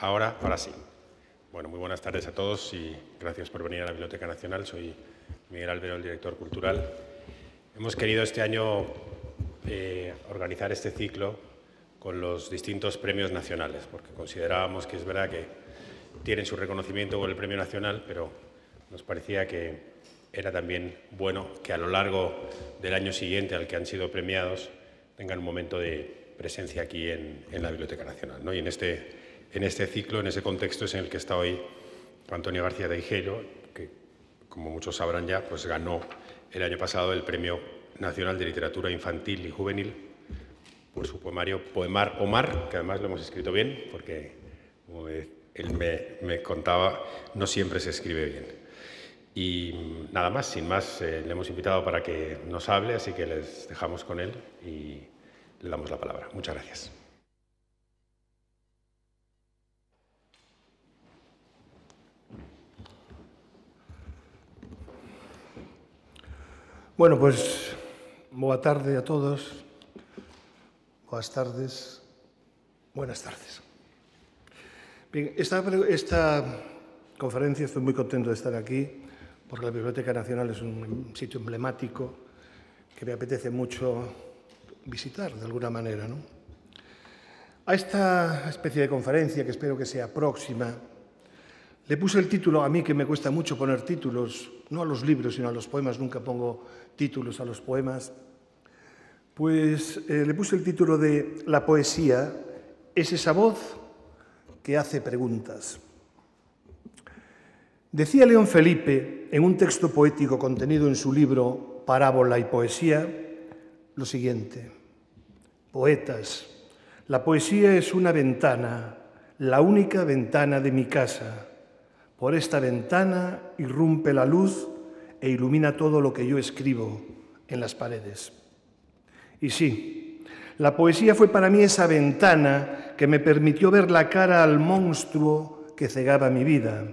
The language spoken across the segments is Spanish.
Ahora sí. Bueno, muy buenas tardes a todos y gracias por venir a la Biblioteca Nacional. Soy Miguel Albero, el director cultural. Hemos querido este año organizar este ciclo con los distintos premios nacionales, porque considerábamos que es verdad que tienen su reconocimiento con el Premio Nacional, pero nos parecía que era también bueno que a lo largo del año siguiente al que han sido premiados tengan un momento de presencia aquí en la Biblioteca Nacional, ¿no? Y en este ciclo, en ese contexto es en el que está hoy Antonio García de Higueiro, que, como muchos sabrán ya, pues ganó el año pasado el Premio Nacional de Literatura Infantil y Juvenil por su poemario Poemar Omar, que además lo hemos escrito bien, porque, como él me contaba, no siempre se escribe bien. Y nada más, sin más, le hemos invitado para que nos hable, así que les dejamos con él y le damos la palabra. Muchas gracias. Bueno, pues, boa tarde a todos. Boas tardes. Buenas tardes. Bien, esta conferencia, estoy muy contento de estar aquí, porque la Biblioteca Nacional es un sitio emblemático que me apetece mucho visitar, de alguna manera, ¿no? A esta especie de conferencia, que espero que sea próxima, le puse el título, a mí que me cuesta mucho poner títulos, no a los libros, sino a los poemas, nunca pongo títulos a los poemas, pues le puse el título de La poesía es esa voz que hace preguntas. Decía León Felipe, en un texto poético contenido en su libro Parábola y Poesía, lo siguiente: poetas, la poesía es una ventana, la única ventana de mi casa. Por esta ventana irrumpe la luz e ilumina todo lo que yo escribo en las paredes. Y sí, la poesía fue para mí esa ventana que me permitió ver la cara al monstruo que cegaba mi vida.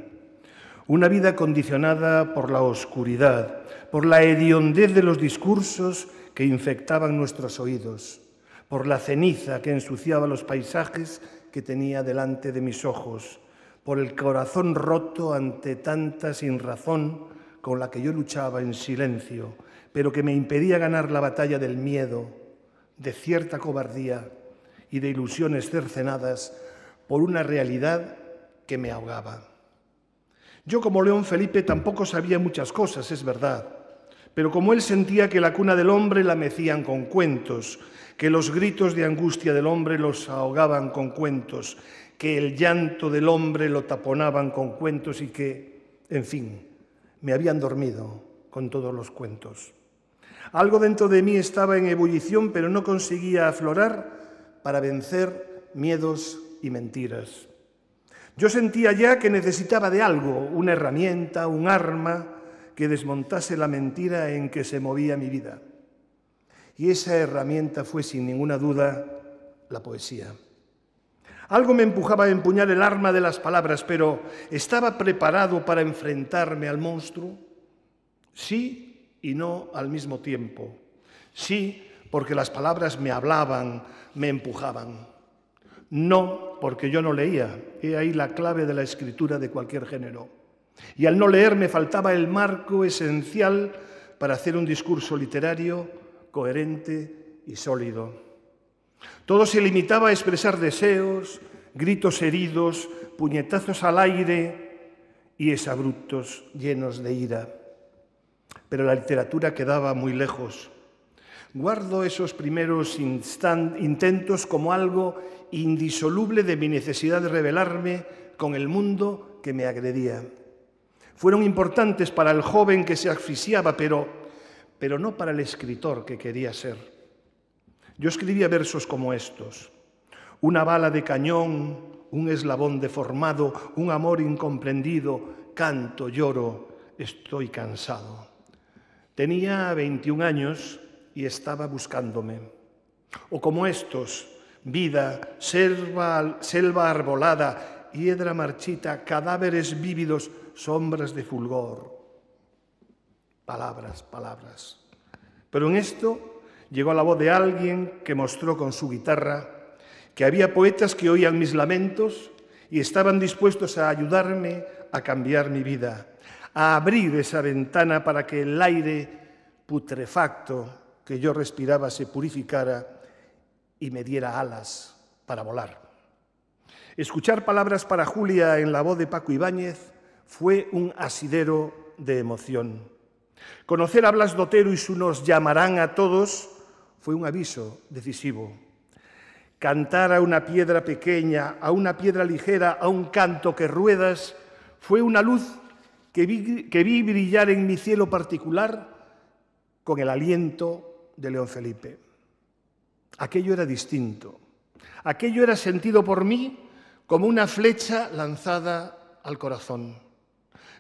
Una vida condicionada por la oscuridad, por la hediondez de los discursos que infectaban nuestros oídos, por la ceniza que ensuciaba los paisajes que tenía delante de mis ojos, por el corazón roto ante tanta sinrazón con la que yo luchaba en silencio, pero que me impedía ganar la batalla del miedo, de cierta cobardía y de ilusiones cercenadas por una realidad que me ahogaba. Yo, como León Felipe, tampoco sabía muchas cosas, es verdad, pero como él sentía que la cuna del hombre la mecían con cuentos, que los gritos de angustia del hombre los ahogaban con cuentos, que el llanto del hombre lo taponaban con cuentos y que, en fin, me habían dormido con todos los cuentos. Algo dentro de mí estaba en ebullición, pero no conseguía aflorar para vencer miedos y mentiras. Yo sentía ya que necesitaba de algo, una herramienta, un arma que desmontase la mentira en que se movía mi vida. Y esa herramienta fue, sin ninguna duda, la poesía. Algo me empujaba a empuñar el arma de las palabras, pero ¿estaba preparado para enfrentarme al monstruo? Sí y no al mismo tiempo. Sí, porque las palabras me hablaban, me empujaban. No, porque yo no leía. He ahí la clave de la escritura de cualquier género. Y al no leer me faltaba el marco esencial para hacer un discurso literario coherente y sólido. Todo se limitaba a expresar deseos, gritos heridos, puñetazos al aire y exabruptos llenos de ira. Pero la literatura quedaba muy lejos. Guardo esos primeros intentos como algo indisoluble de mi necesidad de rebelarme con el mundo que me agredía. Fueron importantes para el joven que se asfixiaba, pero no para el escritor que quería ser. Yo escribía versos como estos: una bala de cañón, un eslabón deformado, un amor incomprendido, canto, lloro, estoy cansado. Tenía 21 años y estaba buscándome. O como estos: vida, selva arbolada, hiedra marchita, cadáveres vívidos, sombras de fulgor. Palabras, palabras. Pero en esto llegó la voz de alguien que mostró con su guitarra que había poetas que oían mis lamentos y estaban dispuestos a ayudarme a cambiar mi vida, a abrir esa ventana para que el aire putrefacto que yo respiraba se purificara y me diera alas para volar. Escuchar palabras para Julia en la voz de Paco Ibáñez fue un asidero de emoción. Conocer a Blas de Otero y su "Nos llamarán a todos" fue un aviso decisivo. Cantar a una piedra pequeña, a una piedra ligera, a un canto que ruedas, fue una luz que vi brillar en mi cielo particular con el aliento de León Felipe. Aquello era distinto. Aquello era sentido por mí como una flecha lanzada al corazón.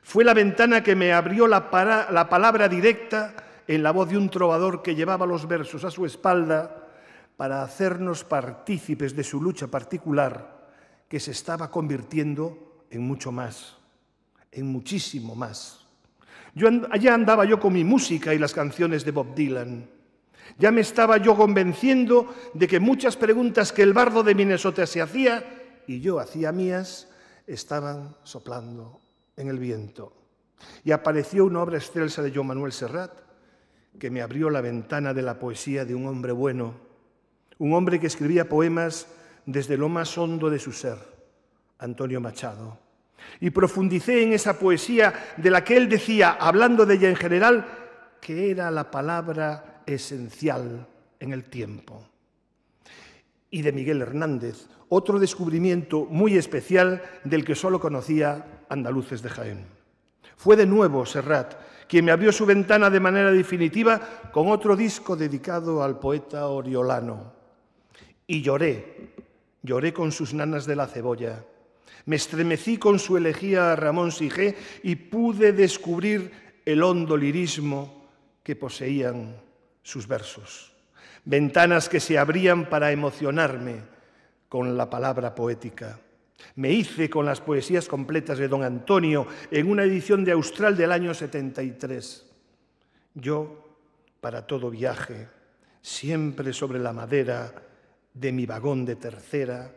Fue la ventana que me abrió la palabra directa en la voz de un trovador que llevaba los versos a su espalda para hacernos partícipes de su lucha particular, que se estaba convirtiendo en mucho más, en muchísimo más. Allá andaba yo con mi música y las canciones de Bob Dylan. Ya me estaba yo convenciendo de que muchas preguntas que el bardo de Minnesota se hacía y yo hacía mías estaban soplando en el viento. Y apareció una obra excelsa de Joan Manuel Serrat que me abrió la ventana de la poesía de un hombre bueno, un hombre que escribía poemas desde lo más hondo de su ser, Antonio Machado. Y profundicé en esa poesía de la que él decía, hablando de ella en general, que era la palabra esencial en el tiempo. Y de Miguel Hernández, otro descubrimiento muy especial del que solo conocía andaluces de Jaén. Fue de nuevo Serrat quien me abrió su ventana de manera definitiva con otro disco dedicado al poeta oriolano. Y lloré con sus nanas de la cebolla. Me estremecí con su elegía a Ramón Sigé y pude descubrir el hondo lirismo que poseían sus versos. Ventanas que se abrían para emocionarme con la palabra poética. Me hice con las poesías completas de don Antonio en una edición de Austral del año 73. Yo, para todo viaje, siempre sobre la madera de mi vagón de tercera,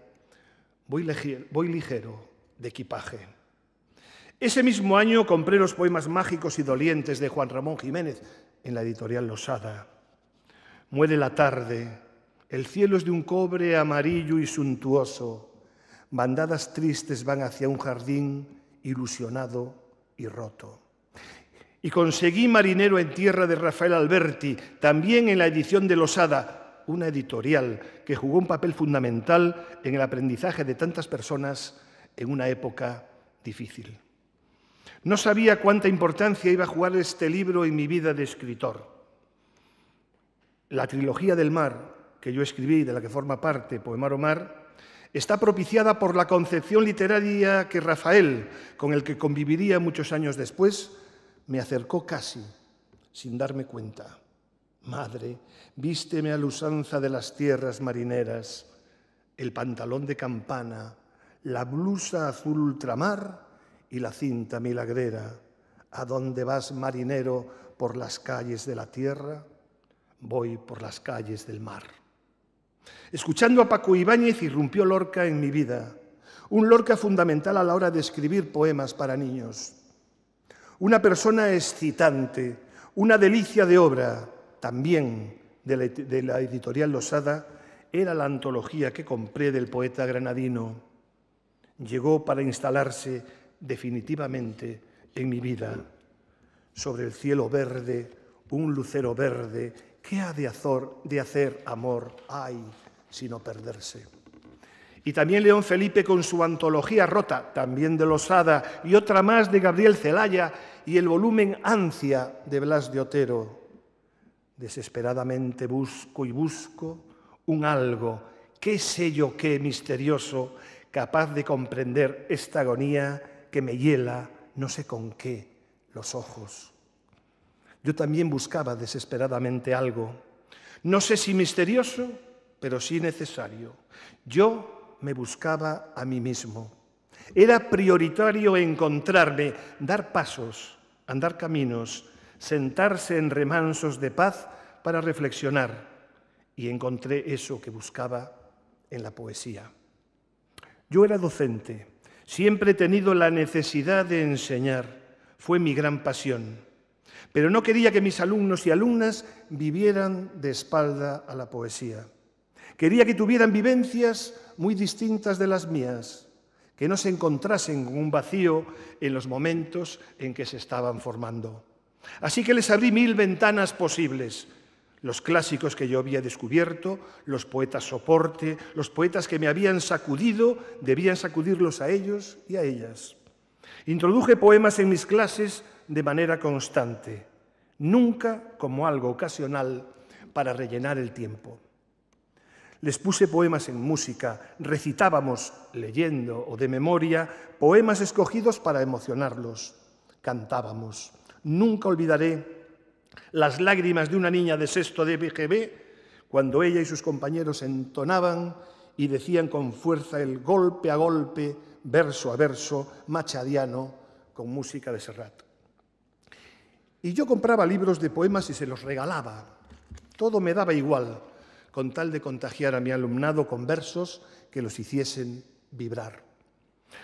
voy ligero de equipaje. Ese mismo año compré los poemas mágicos y dolientes de Juan Ramón Jiménez en la editorial Losada. Muere la tarde, el cielo es de un cobre amarillo y suntuoso, bandadas tristes van hacia un jardín ilusionado y roto. Y conseguí Marinero en tierra de Rafael Alberti, también en la edición de Losada, una editorial que jugó un papel fundamental en el aprendizaje de tantas personas en una época difícil. No sabía cuánta importancia iba a jugar este libro en mi vida de escritor. La trilogía del mar, que yo escribí y de la que forma parte Poemaro Mar, está propiciada por la concepción literaria que Rafael, con el que conviviría muchos años después, me acercó casi, sin darme cuenta. Madre, vísteme a la usanza de las tierras marineras, el pantalón de campana, la blusa azul ultramar y la cinta milagrera. ¿A dónde vas, marinero, por las calles de la tierra? Voy por las calles del mar. Escuchando a Paco Ibáñez irrumpió Lorca en mi vida, un Lorca fundamental a la hora de escribir poemas para niños. Una persona excitante, una delicia de obra, también de la editorial Losada, era la antología que compré del poeta granadino. Llegó para instalarse definitivamente en mi vida. Sobre el cielo verde, un lucero verde, ¿qué ha de hacer amor? ¡Ay! Sino perderse. Y también León Felipe con su antología Rota, también de Losada, y otra más de Gabriel Celaya, y el volumen Ansia de Blas de Otero. Desesperadamente busco y busco un algo, qué sé yo qué misterioso, capaz de comprender esta agonía que me hiela, no sé con qué, los ojos. Yo también buscaba desesperadamente algo, no sé si misterioso, pero sí necesario. Yo me buscaba a mí mismo. Era prioritario encontrarme, dar pasos, andar caminos, sentarse en remansos de paz para reflexionar. Y encontré eso que buscaba en la poesía. Yo era docente Siempre he tenido la necesidad de enseñar, fue mi gran pasión. Pero no quería que mis alumnos y alumnas vivieran de espalda a la poesía. Quería que tuvieran vivencias muy distintas de las mías, que no se encontrasen con un vacío en los momentos en que se estaban formando. Así que les abrí 1000 ventanas posibles. Los clásicos que yo había descubierto, los poetas soporte, los poetas que me habían sacudido, debían sacudirlos a ellos y a ellas. Introduje poemas en mis clases de manera constante, nunca como algo ocasional para rellenar el tiempo. Les puse poemas en música, recitábamos, leyendo o de memoria, poemas escogidos para emocionarlos. Cantábamos. Nunca olvidaré las lágrimas de una niña de sexto de BGB cuando ella y sus compañeros entonaban y decían con fuerza el golpe a golpe, verso a verso, machadiano, con música de Serrat. Y yo compraba libros de poemas y se los regalaba. Todo me daba igual, con tal de contagiar a mi alumnado con versos que los hiciesen vibrar.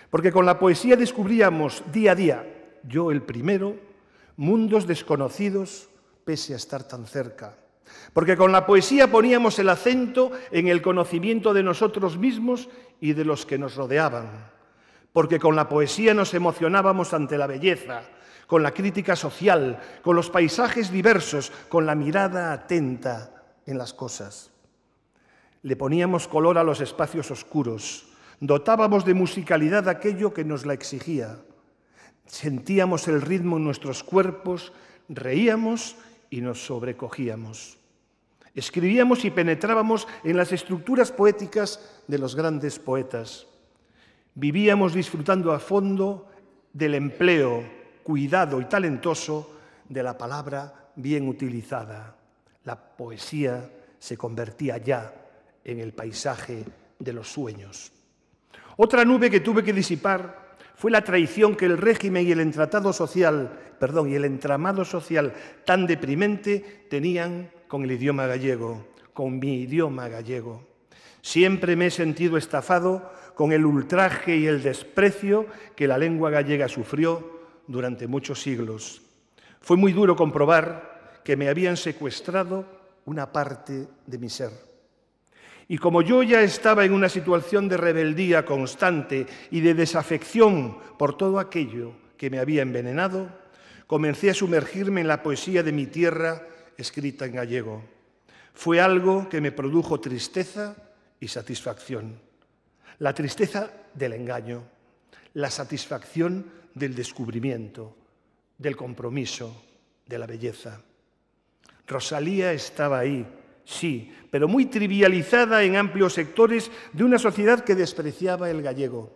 Porque con la poesía descubríamos día a día, yo el primero, mundos desconocidos pese a estar tan cerca. Porque con la poesía poníamos el acento en el conocimiento de nosotros mismos y de los que nos rodeaban. Porque con la poesía nos emocionábamos ante la belleza, con la crítica social, con los paisajes diversos, con la mirada atenta en las cosas. Le poníamos color a los espacios oscuros, dotábamos de musicalidad aquello que nos la exigía. Sentíamos el ritmo en nuestros cuerpos, reíamos y nos sobrecogíamos. Escribíamos y penetrábamos en las estructuras poéticas de los grandes poetas. Vivíamos disfrutando a fondo del empleo, cuidado y talentoso de la palabra bien utilizada. La poesía se convertía ya en el paisaje de los sueños. Otra nube que tuve que disipar fue la traición que el régimen y el entramado social tan deprimente tenían con el idioma gallego, con mi idioma gallego. Siempre me he sentido estafado con el ultraje y el desprecio que la lengua gallega sufrió durante muchos siglos. Fue muy duro comprobar que me habían secuestrado una parte de mi ser. Y como yo ya estaba en una situación de rebeldía constante y de desafección por todo aquello que me había envenenado, comencé a sumergirme en la poesía de mi tierra escrita en gallego. Fue algo que me produjo tristeza y satisfacción. La tristeza del engaño, la satisfacción del descubrimiento, del compromiso, de la belleza. Rosalía estaba ahí, sí, pero muy trivializada en amplios sectores de una sociedad que despreciaba el gallego.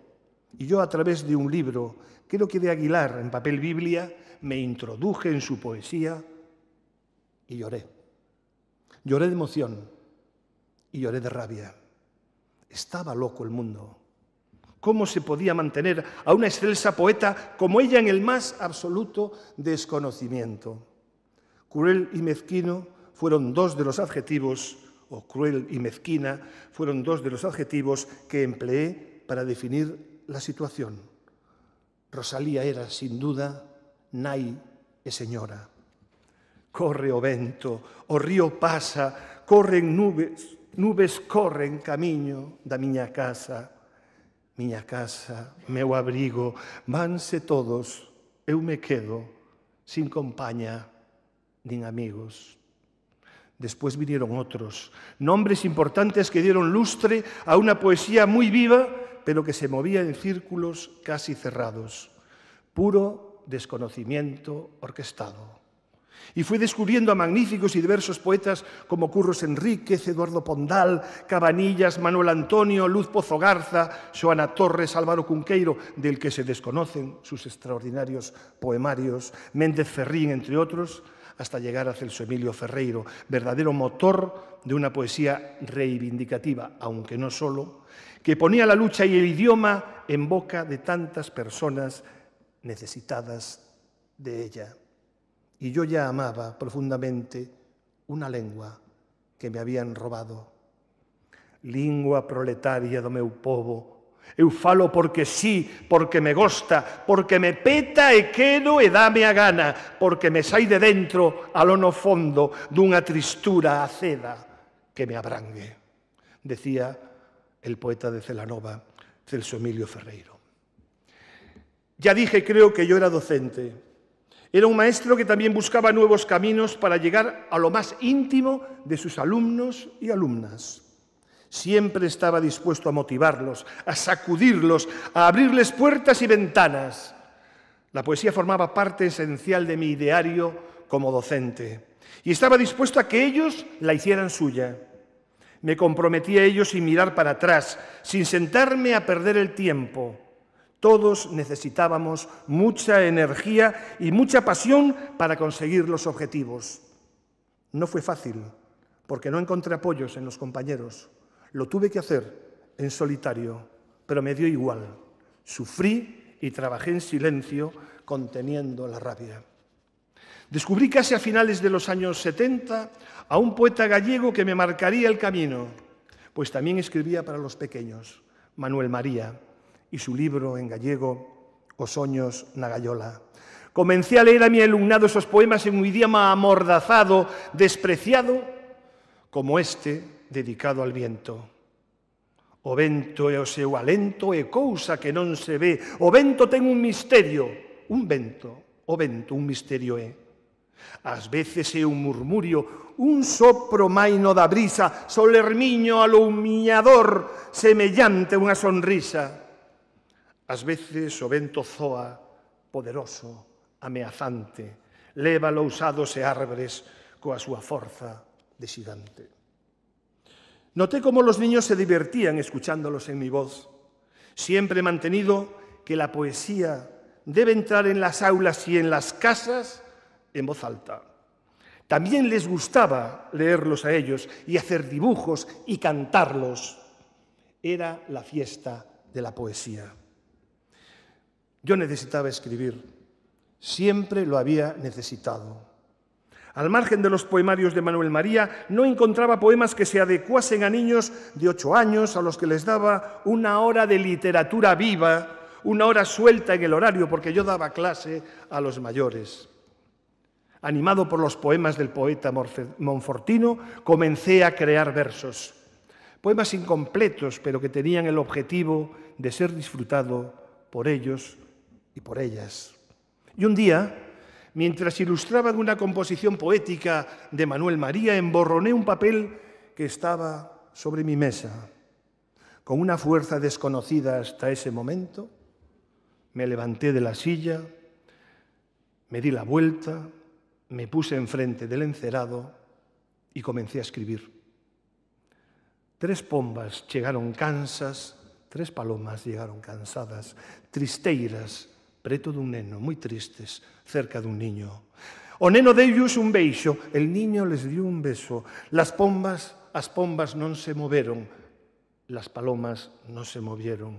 Y yo, a través de un libro, creo que de Aguilar, en papel Biblia, me introduje en su poesía y lloré. Lloré de emoción y lloré de rabia. Estaba loco el mundo. ¿Cómo se podía mantener a una excelsa poeta como ella en el más absoluto desconocimiento? Cruel y mezquino fueron dos de los adjetivos, o cruel y mezquina, fueron dos de los adjetivos que empleé para definir la situación. Rosalía era, sin duda, nai e señora. Corre o vento, o río pasa, corren nubes, nubes corren camiño da miña casa, meu abrigo, vanse todos, eu me quedo, sin compaña, nin amigos. Después vinieron otros, nombres importantes que dieron lustre a una poesía muy viva, pero que se movía en círculos casi cerrados. Puro desconocimiento orquestado. Y fui descubriendo a magníficos y diversos poetas como Curros Enríquez, Eduardo Pondal, Cabanillas, Manuel Antonio, Luz Pozo Garza, Xoana Torres, Álvaro Cunqueiro, del que se desconocen sus extraordinarios poemarios, Méndez Ferrín, entre otros, hasta llegar a Celso Emilio Ferreiro, verdadero motor de una poesía reivindicativa, aunque no solo, que ponía la lucha y el idioma en boca de tantas personas necesitadas de ella. Y yo ya amaba profundamente una lengua que me habían robado. Lingua proletaria do meu povo, Eu falo porque sí, porque me gosta, porque me peta e quero e dame a gana, porque me sai de dentro, alo no fondo, dunha tristura aceda que me abrangue, decía el poeta de Celanova, Celso Emilio Ferreiro. Ya dije, creo, que yo era docente. Era un maestro que también buscaba nuevos caminos para llegar a lo más íntimo de sus alumnos y alumnas. Siempre estaba dispuesto a motivarlos, a sacudirlos, a abrirles puertas y ventanas. La poesía formaba parte esencial de mi ideario como docente y estaba dispuesto a que ellos la hicieran suya. Me comprometí a ello sin mirar para atrás, sin sentarme a perder el tiempo. Todos necesitábamos mucha energía y mucha pasión para conseguir los objetivos. No fue fácil, porque no encontré apoyos en los compañeros. Lo tuve que hacer en solitario, pero me dio igual. Sufrí y trabajé en silencio, conteniendo la rabia. Descubrí casi a finales de los años 70 a un poeta gallego que me marcaría el camino, pues también escribía para los pequeños, Manuel María, y su libro en gallego, Os soños na gaiola. Comencé a leer a mi alumnado esos poemas en un idioma amordazado, despreciado, como este, dedicado al viento. O vento e o seu alento é cousa que non se ve. O vento ten un misterio, un vento, o vento un misterio é. Ás veces é un murmurio, un sopro maino da brisa, solermiño alumiador, semellante a unha sonrisa. Ás veces o vento zoa, poderoso, ameazante, leva lousados e árbores coa súa forza de xigante. Noté cómo los niños se divertían escuchándolos en mi voz. Siempre he mantenido que la poesía debe entrar en las aulas y en las casas en voz alta. También les gustaba leerlos a ellos y hacer dibujos y cantarlos. Era la fiesta de la poesía. Yo necesitaba escribir. Siempre lo había necesitado. Al margen de los poemarios de Manuel María, no encontraba poemas que se adecuasen a niños de 8 años a los que les daba una hora de literatura viva, una hora suelta en el horario, porque yo daba clase a los mayores. Animado por los poemas del poeta monfortino, comencé a crear versos. Poemas incompletos, pero que tenían el objetivo de ser disfrutado por ellos y por ellas. Y un día, mientras ilustraban una composición poética de Manuel María, emborroné un papel que estaba sobre mi mesa. Con una fuerza desconocida hasta ese momento, me levanté de la silla, me di la vuelta, me puse enfrente del encerado y comencé a escribir. 3 pombas chegaron cansas, 3 palomas llegaron cansadas, tristeiras, preto dun neno, moi tristes, cerca dun niño. O neno deullos un beixo, el niño les dio un beso. As pombas non se moveron, las palomas non se movieron.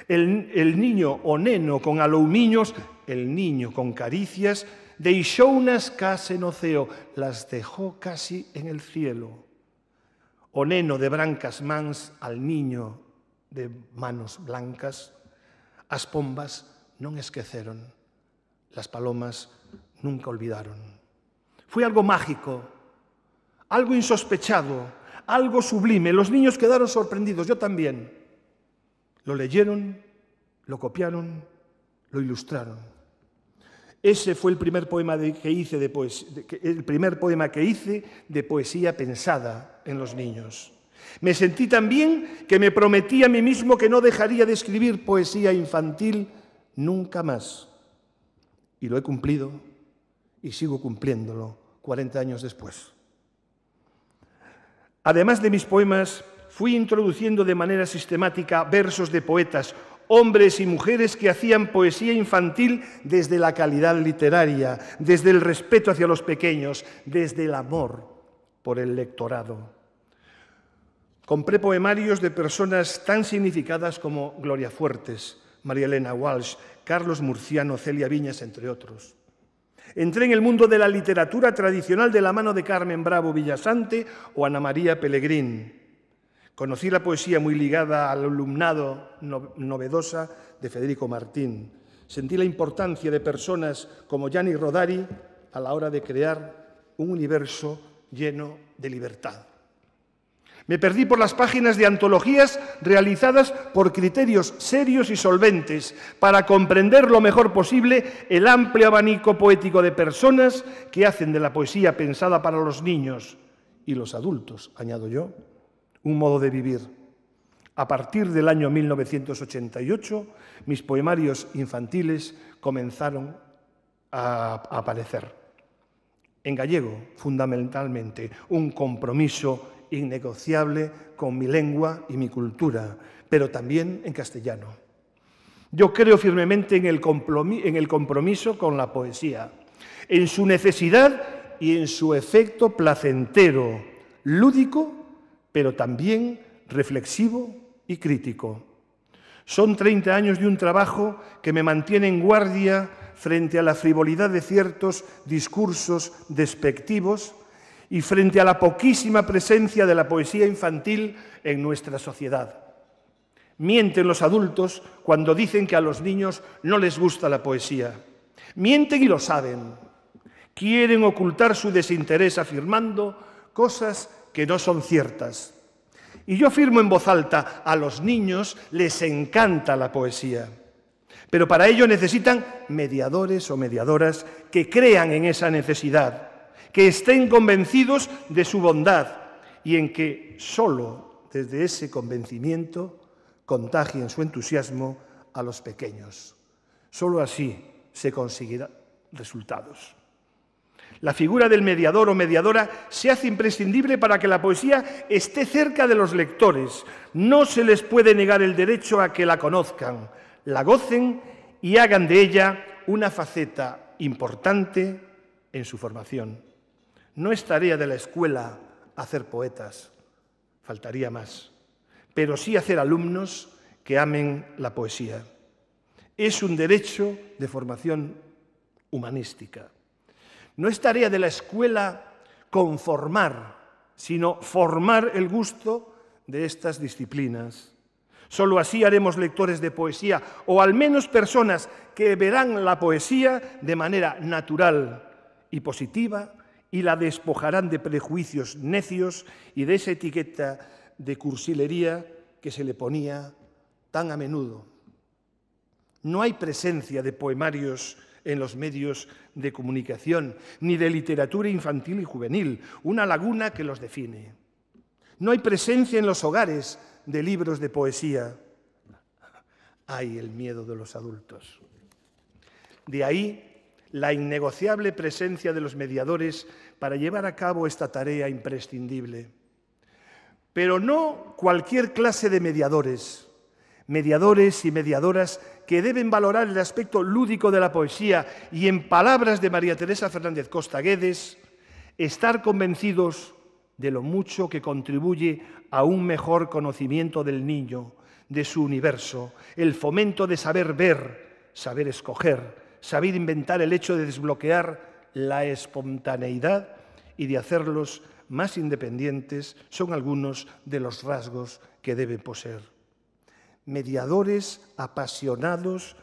El niño, o neno con aloumiños, el niño con caricias, deixounas case no ceo, las dejó casi en el cielo. O neno de brancas mans al niño de manos blancas, as pombas non esqueceron, las palomas nunca olvidaron. Fue algo mágico, algo insospechado, algo sublime. Los niños quedaron sorprendidos, yo también. Lo leyeron, lo copiaron, lo ilustraron. Ese fue el primer poema que hice de poesía pensada en los niños. Me sentí tan bien que me prometí a mí mismo que no dejaría de escribir poesía infantil nunca más. Y lo he cumplido y sigo cumpliéndolo 40 años después. Además de mis poemas, fui introduciendo de manera sistemática versos de poetas, hombres y mujeres que hacían poesía infantil desde la calidad literaria, desde el respeto hacia los pequeños, desde el amor por el lectorado. Compré poemarios de personas tan significadas como Gloria Fuertes, María Elena Walsh, Carlos Murciano, Celia Viñas, entre otros. Entré en el mundo de la literatura tradicional de la mano de Carmen Bravo Villasante o Ana María Pellegrín. Conocí la poesía muy ligada al alumnado novedosa de Federico Martín. Sentí la importancia de personas como Gianni Rodari a la hora de crear un universo lleno de libertad. Me perdí por las páginas de antologías realizadas por criterios serios y solventes para comprender lo mejor posible el amplio abanico poético de personas que hacen de la poesía pensada para los niños y los adultos, añado yo, un modo de vivir. A partir del año 1988, mis poemarios infantiles comenzaron a aparecer. En gallego, fundamentalmente, un compromiso innegociable con mi lengua y mi cultura, pero también en castellano. Yo creo firmemente en el compromiso con la poesía, en su necesidad y en su efecto placentero, lúdico, pero también reflexivo y crítico. Son 30 años de un trabajo que me mantiene en guardia frente a la frivolidad de ciertos discursos despectivos y frente a la poquísima presencia de la poesía infantil en nuestra sociedad. Mienten los adultos cuando dicen que a los niños no les gusta la poesía. Mienten y lo saben. Quieren ocultar su desinterés afirmando cosas que no son ciertas. Y yo afirmo en voz alta, a los niños les encanta la poesía. Pero para ello necesitan mediadores o mediadoras que crean en esa necesidad, que estén convencidos de su bondad y en que solo desde ese convencimiento contagien su entusiasmo a los pequeños. Solo así se conseguirán resultados. La figura del mediador o mediadora se hace imprescindible para que la poesía esté cerca de los lectores. No se les puede negar el derecho a que la conozcan, la gocen y hagan de ella una faceta importante en su formación. No es tarea de la escuela hacer poetas, faltaría más, pero sí hacer alumnos que amen la poesía. Es un derecho de formación humanística. No es tarea de la escuela conformar, sino formar el gusto de estas disciplinas. Solo así haremos lectores de poesía, o al menos personas que verán la poesía de manera natural y positiva y la despojarán de prejuicios necios y de esa etiqueta de cursilería que se le ponía tan a menudo. No hay presencia de poemarios en los medios de comunicación, ni de literatura infantil y juvenil, una laguna que los define. No hay presencia en los hogares de libros de poesía. Hay el miedo de los adultos. De ahí la innegociable presencia de los mediadores para llevar a cabo esta tarea imprescindible. Pero no cualquier clase de mediadores y mediadoras que deben valorar el aspecto lúdico de la poesía y, en palabras de María Teresa Fernández Costa Guedes, estar convencidos de lo mucho que contribuye a un mejor conocimiento del niño, de su universo, el fomento de saber ver, saber escoger, saber inventar el hecho de desbloquear la espontaneidad y de hacerlos más independientes, son algunos de los rasgos que deben poseer. Mediadores apasionados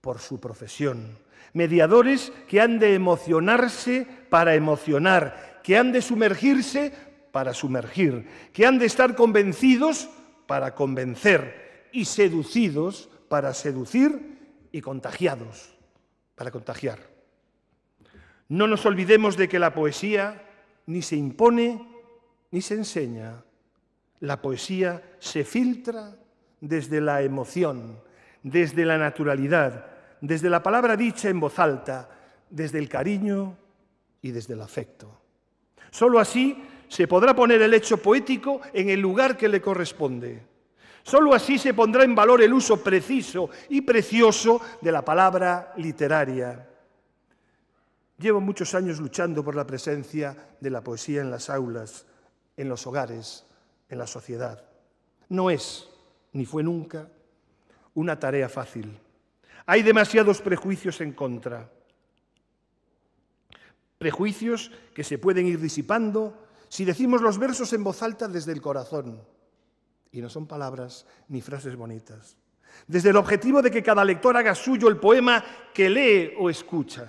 por su profesión, mediadores que han de emocionarse para emocionar, que han de sumergirse para sumergir, que han de estar convencidos para convencer y seducidos para seducir y contagiados para contagiar. No nos olvidemos de que la poesía ni se impone ni se enseña. La poesía se filtra desde la emoción, desde la naturalidad, desde la palabra dicha en voz alta, desde el cariño y desde el afecto. Solo así se podrá poner el hecho poético en el lugar que le corresponde. Solo así se pondrá en valor el uso preciso y precioso de la palabra literaria. Llevo muchos años luchando por la presencia de la poesía en las aulas, en los hogares, en la sociedad. No es, ni fue nunca, una tarea fácil. Hay demasiados prejuicios en contra. Prejuicios que se pueden ir disipando si decimos los versos en voz alta desde el corazón. Y no son palabras ni frases bonitas. Desde el objetivo de que cada lector haga suyo el poema que lee o escucha.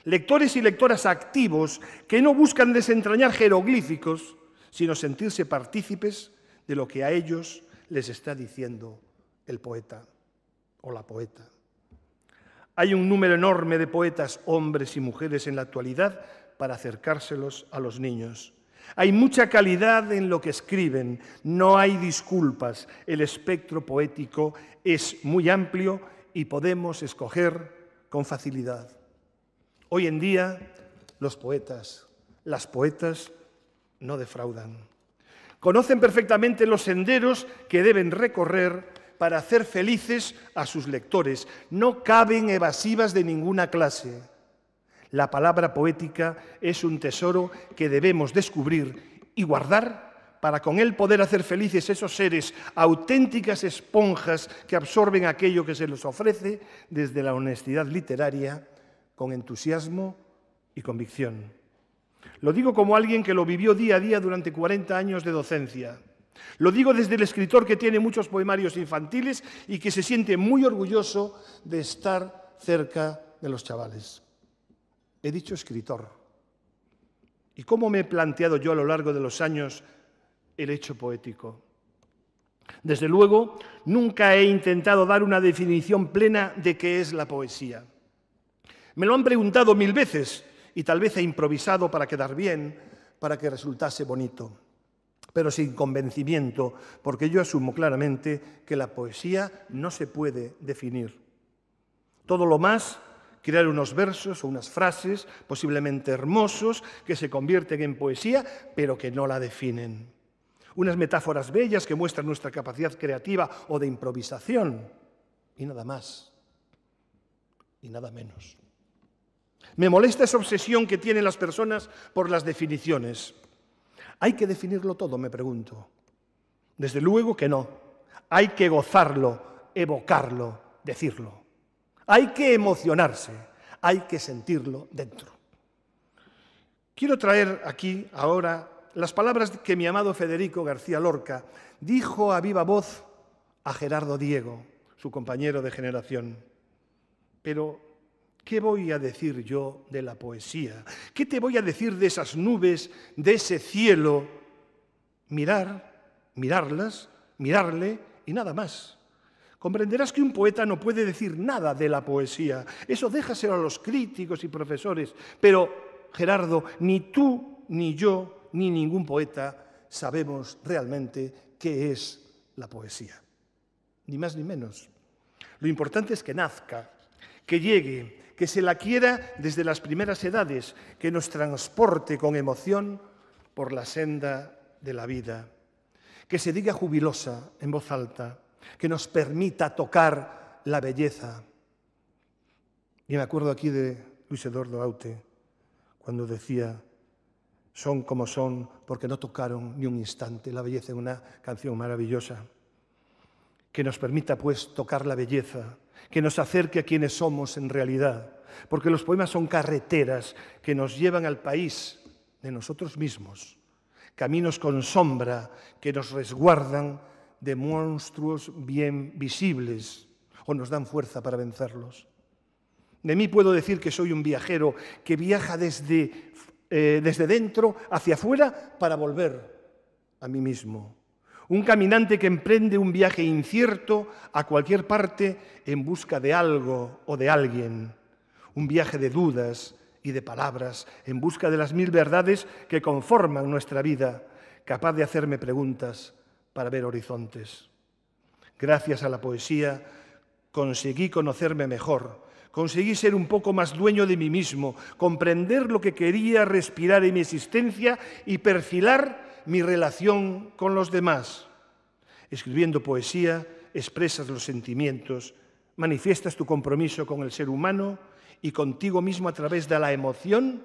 Lectores y lectoras activos que no buscan desentrañar jeroglíficos, sino sentirse partícipes de lo que a ellos les está diciendo el poeta o la poeta. Hay un número enorme de poetas, hombres y mujeres en la actualidad, para acercárselos a los niños. Hay mucha calidad en lo que escriben, no hay disculpas. El espectro poético es muy amplio y podemos escoger con facilidad. Hoy en día, los poetas, las poetas, no defraudan. Conocen perfectamente los senderos que deben recorrer para hacer felices a sus lectores. No caben evasivas de ninguna clase. La palabra poética es un tesoro que debemos descubrir y guardar para con él poder hacer felices esos seres, auténticas esponjas que absorben aquello que se les ofrece desde la honestidad literaria, con entusiasmo y convicción. Lo digo como alguien que lo vivió día a día durante 40 años de docencia. Lo digo desde el escritor que tiene muchos poemarios infantiles y que se siente muy orgulloso de estar cerca de los chavales. He dicho escritor. ¿Y cómo me he planteado yo a lo largo de los años el hecho poético? Desde luego, nunca he intentado dar una definición plena de qué es la poesía. Me lo han preguntado 1000 veces y tal vez he improvisado para quedar bien, para que resultase bonito, pero sin convencimiento, porque yo asumo claramente que la poesía no se puede definir. Todo lo más, crear unos versos o unas frases posiblemente hermosos que se convierten en poesía, pero que no la definen. Unas metáforas bellas que muestran nuestra capacidad creativa o de improvisación, y nada más, y nada menos. Me molesta esa obsesión que tienen las personas por las definiciones. ¿Hay que definirlo todo?, me pregunto. Desde luego que no. Hay que gozarlo, evocarlo, decirlo. Hay que emocionarse, hay que sentirlo dentro. Quiero traer aquí ahora las palabras que mi amado Federico García Lorca dijo a viva voz a Gerardo Diego, su compañero de generación. Pero, ¿qué voy a decir yo de la poesía? ¿Qué te voy a decir de esas nubes, de ese cielo? Mirarlas, mirarle y nada más. Comprenderás que un poeta no puede decir nada de la poesía. Eso déjaselo a los críticos y profesores. Pero, Gerardo, ni tú, ni yo, ni ningún poeta sabemos realmente qué es la poesía. Ni más ni menos. Lo importante es que nazca, que llegue, que se la quiera desde las primeras edades, que nos transporte con emoción por la senda de la vida, que se diga jubilosa en voz alta, que nos permita tocar la belleza. Y me acuerdo aquí de Luis Eduardo Aute, cuando decía: son como son porque no tocaron ni un instante la belleza, en una canción maravillosa. Que nos permita, pues, tocar la belleza, que nos acerque a quienes somos en realidad, porque los poemas son carreteras que nos llevan al país de nosotros mismos, caminos con sombra que nos resguardan de monstruos bien visibles o nos dan fuerza para vencerlos. De mí puedo decir que soy un viajero que viaja desde dentro hacia afuera para volver a mí mismo. Un caminante que emprende un viaje incierto a cualquier parte en busca de algo o de alguien. Un viaje de dudas y de palabras en busca de las 1000 verdades que conforman nuestra vida, capaz de hacerme preguntas para ver horizontes. Gracias a la poesía conseguí conocerme mejor, conseguí ser un poco más dueño de mí mismo, comprender lo que quería respirar en mi existencia y perfilar mi relación con los demás. Escribiendo poesía, expresas los sentimientos, manifiestas tu compromiso con el ser humano y contigo mismo a través de la emoción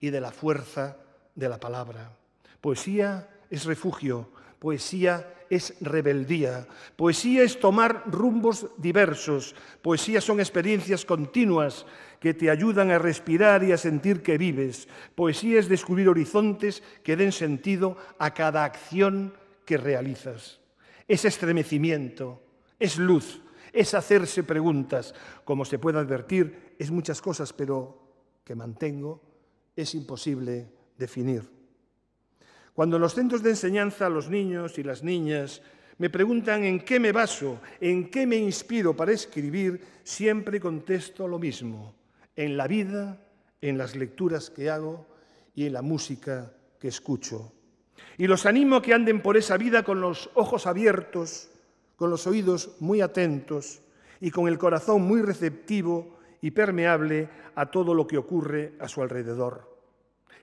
y de la fuerza de la palabra. Poesía es refugio, poesía es rebeldía, poesía es tomar rumbos diversos, poesía son experiencias continuas que te ayudan a respirar y a sentir que vives, poesía es descubrir horizontes que den sentido a cada acción que realizas. es estremecimiento, es luz, es hacerse preguntas. Como se puede advertir, es muchas cosas, pero que mantengo, es imposible definir. Cuando en los centros de enseñanza los niños y las niñas me preguntan en qué me baso, en qué me inspiro para escribir, siempre contesto lo mismo: en la vida, en las lecturas que hago y en la música que escucho. Y los animo a que anden por esa vida con los ojos abiertos, con los oídos muy atentos y con el corazón muy receptivo y permeable a todo lo que ocurre a su alrededor.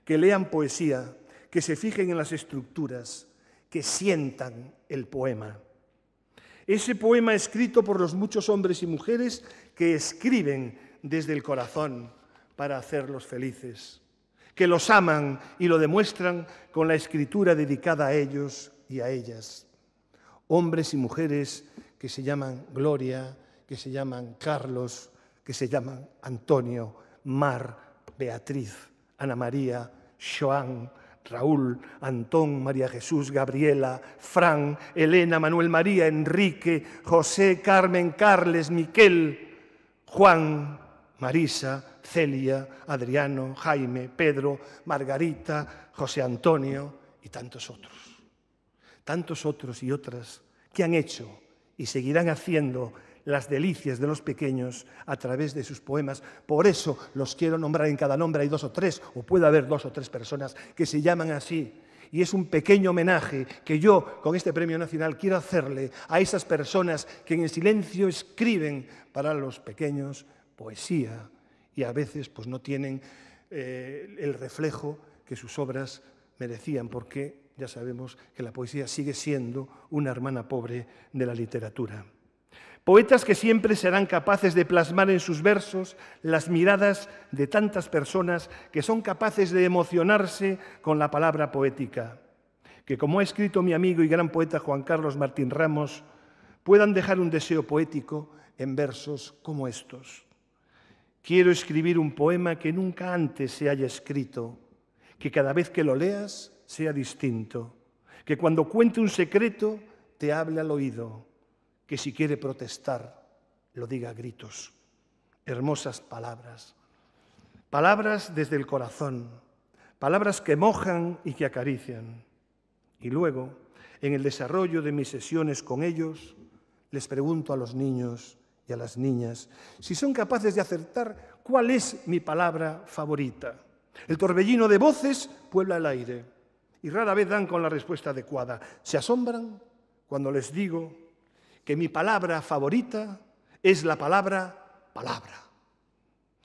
Que lean poesía, que se fijen en las estructuras, que sientan el poema. Ese poema escrito por los muchos hombres y mujeres que escriben desde el corazón para hacerlos felices, que los aman y lo demuestran con la escritura dedicada a ellos y a ellas. Hombres y mujeres que se llaman Gloria, que se llaman Carlos, que se llaman Antonio, Mar, Beatriz, Ana María, Joan, Raúl, Antón, María Jesús, Gabriela, Fran, Elena, Manuel María, Enrique, José, Carmen, Carles, Miquel, Juan, Marisa, Celia, Adriano, Jaime, Pedro, Margarita, José Antonio y tantos otros y otras que han hecho y seguirán haciendo las delicias de los pequeños a través de sus poemas. Por eso los quiero nombrar. En cada nombre hay 2 o 3, o puede haber 2 o 3 personas que se llaman así. Y es un pequeño homenaje que yo, con este Premio Nacional, quiero hacerle a esas personas que en el silencio escriben para los pequeños poesía y a veces pues, no tienen el reflejo que sus obras merecían, porque ya sabemos que la poesía sigue siendo una hermana pobre de la literatura. Poetas que siempre serán capaces de plasmar en sus versos las miradas de tantas personas que son capaces de emocionarse con la palabra poética. Que, como ha escrito mi amigo y gran poeta Juan Carlos Martín Ramos, puedan dejar un deseo poético en versos como estos. Quiero escribir un poema que nunca antes se haya escrito, que cada vez que lo leas sea distinto, que cuando cuente un secreto te hable al oído, que si quiere protestar, lo diga a gritos. Hermosas palabras, palabras desde el corazón, palabras que mojan y que acarician. Y luego, en el desarrollo de mis sesiones con ellos, les pregunto a los niños y a las niñas si son capaces de acertar cuál es mi palabra favorita. El torbellino de voces puebla el aire y rara vez dan con la respuesta adecuada. Se asombran cuando les digo que mi palabra favorita es la palabra palabra.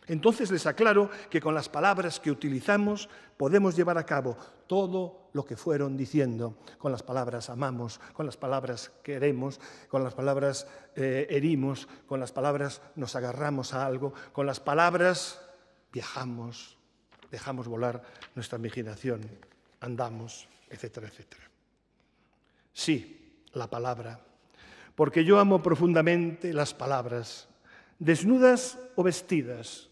Entonces les aclaro que con las palabras que utilizamos podemos llevar a cabo todo lo que fueron diciendo. Con las palabras amamos, con las palabras queremos, con las palabras herimos, con las palabras nos agarramos a algo, con las palabras viajamos, dejamos volar nuestra imaginación, andamos, etcétera, etcétera. Sí, la palabra. Porque yo amo profundamente las palabras, desnudas o vestidas,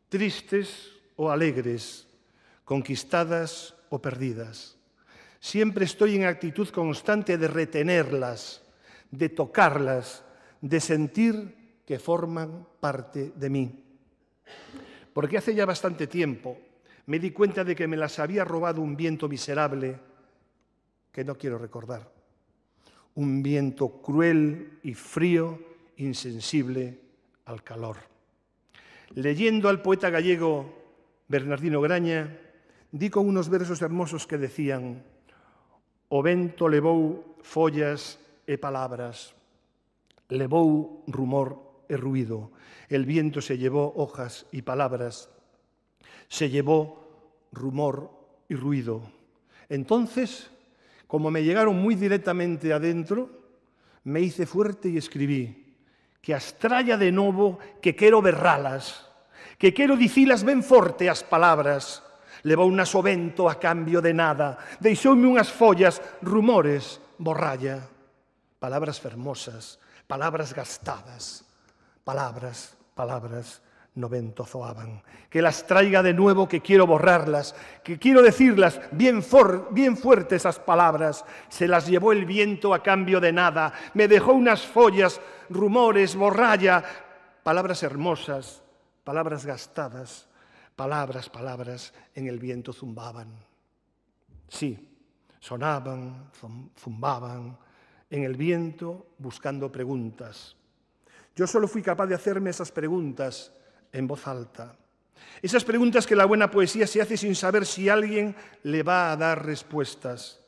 tristes o alegres, conquistadas o perdidas. Siempre estoy en actitud constante de retenerlas, de tocarlas, de sentir que forman parte de mí. Porque hace ya bastante tiempo me di cuenta de que me las había robado un viento miserable que no quiero recordar. Un viento cruel y frío, insensible al calor. Leyendo al poeta gallego Bernardino Graña, di con unos versos hermosos que decían: o vento levou follas e palabras, levou rumor e ruido. El viento se llevó hojas y palabras, se llevó rumor y ruido. Entonces, como me llegaron muy directamente adentro, me hice fuerte y escribí que astralla de novo que quero berralas, que quero dicilas ben forte as palabras. Levou nas o vento a cambio de nada, deixoume unhas follas, rumores, borralla. Palabras fermosas, palabras gastadas, palabras, palabras, no ventozoaban. Que las traiga de nuevo, que quiero borrarlas, que quiero decirlas bien fuerte esas palabras. Se las llevó el viento a cambio de nada, me dejó unas follas, rumores, borralla, palabras hermosas, palabras gastadas, palabras en el viento zumbaban. Sí, sonaban, zumbaban en el viento buscando preguntas. Yo solo fui capaz de hacerme esas preguntas en voz alta. Esas preguntas que la buena poesía se hace sin saber si alguien le va a dar respuestas.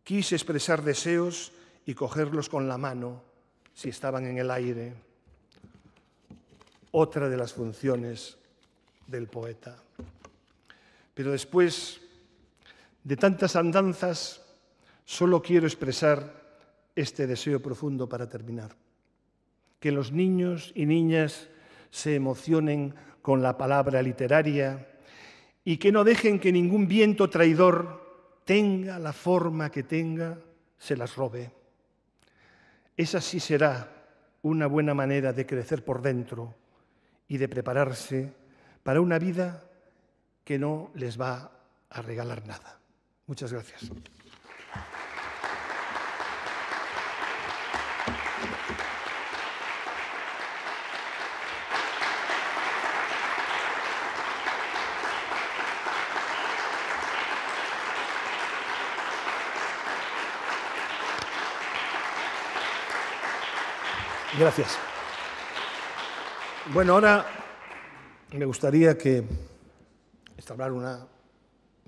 Quise expresar deseos y cogerlos con la mano si estaban en el aire. Otra de las funciones del poeta. Pero después de tantas andanzas, solo quiero expresar este deseo profundo para terminar. Que los niños y niñas se emocionen con la palabra literaria y que no dejen que ningún viento traidor, tenga la forma que tenga, se las robe. Esa sí será una buena manera de crecer por dentro y de prepararse para una vida que no les va a regalar nada. Muchas gracias. Gracias. Bueno, ahora me gustaría que entablar una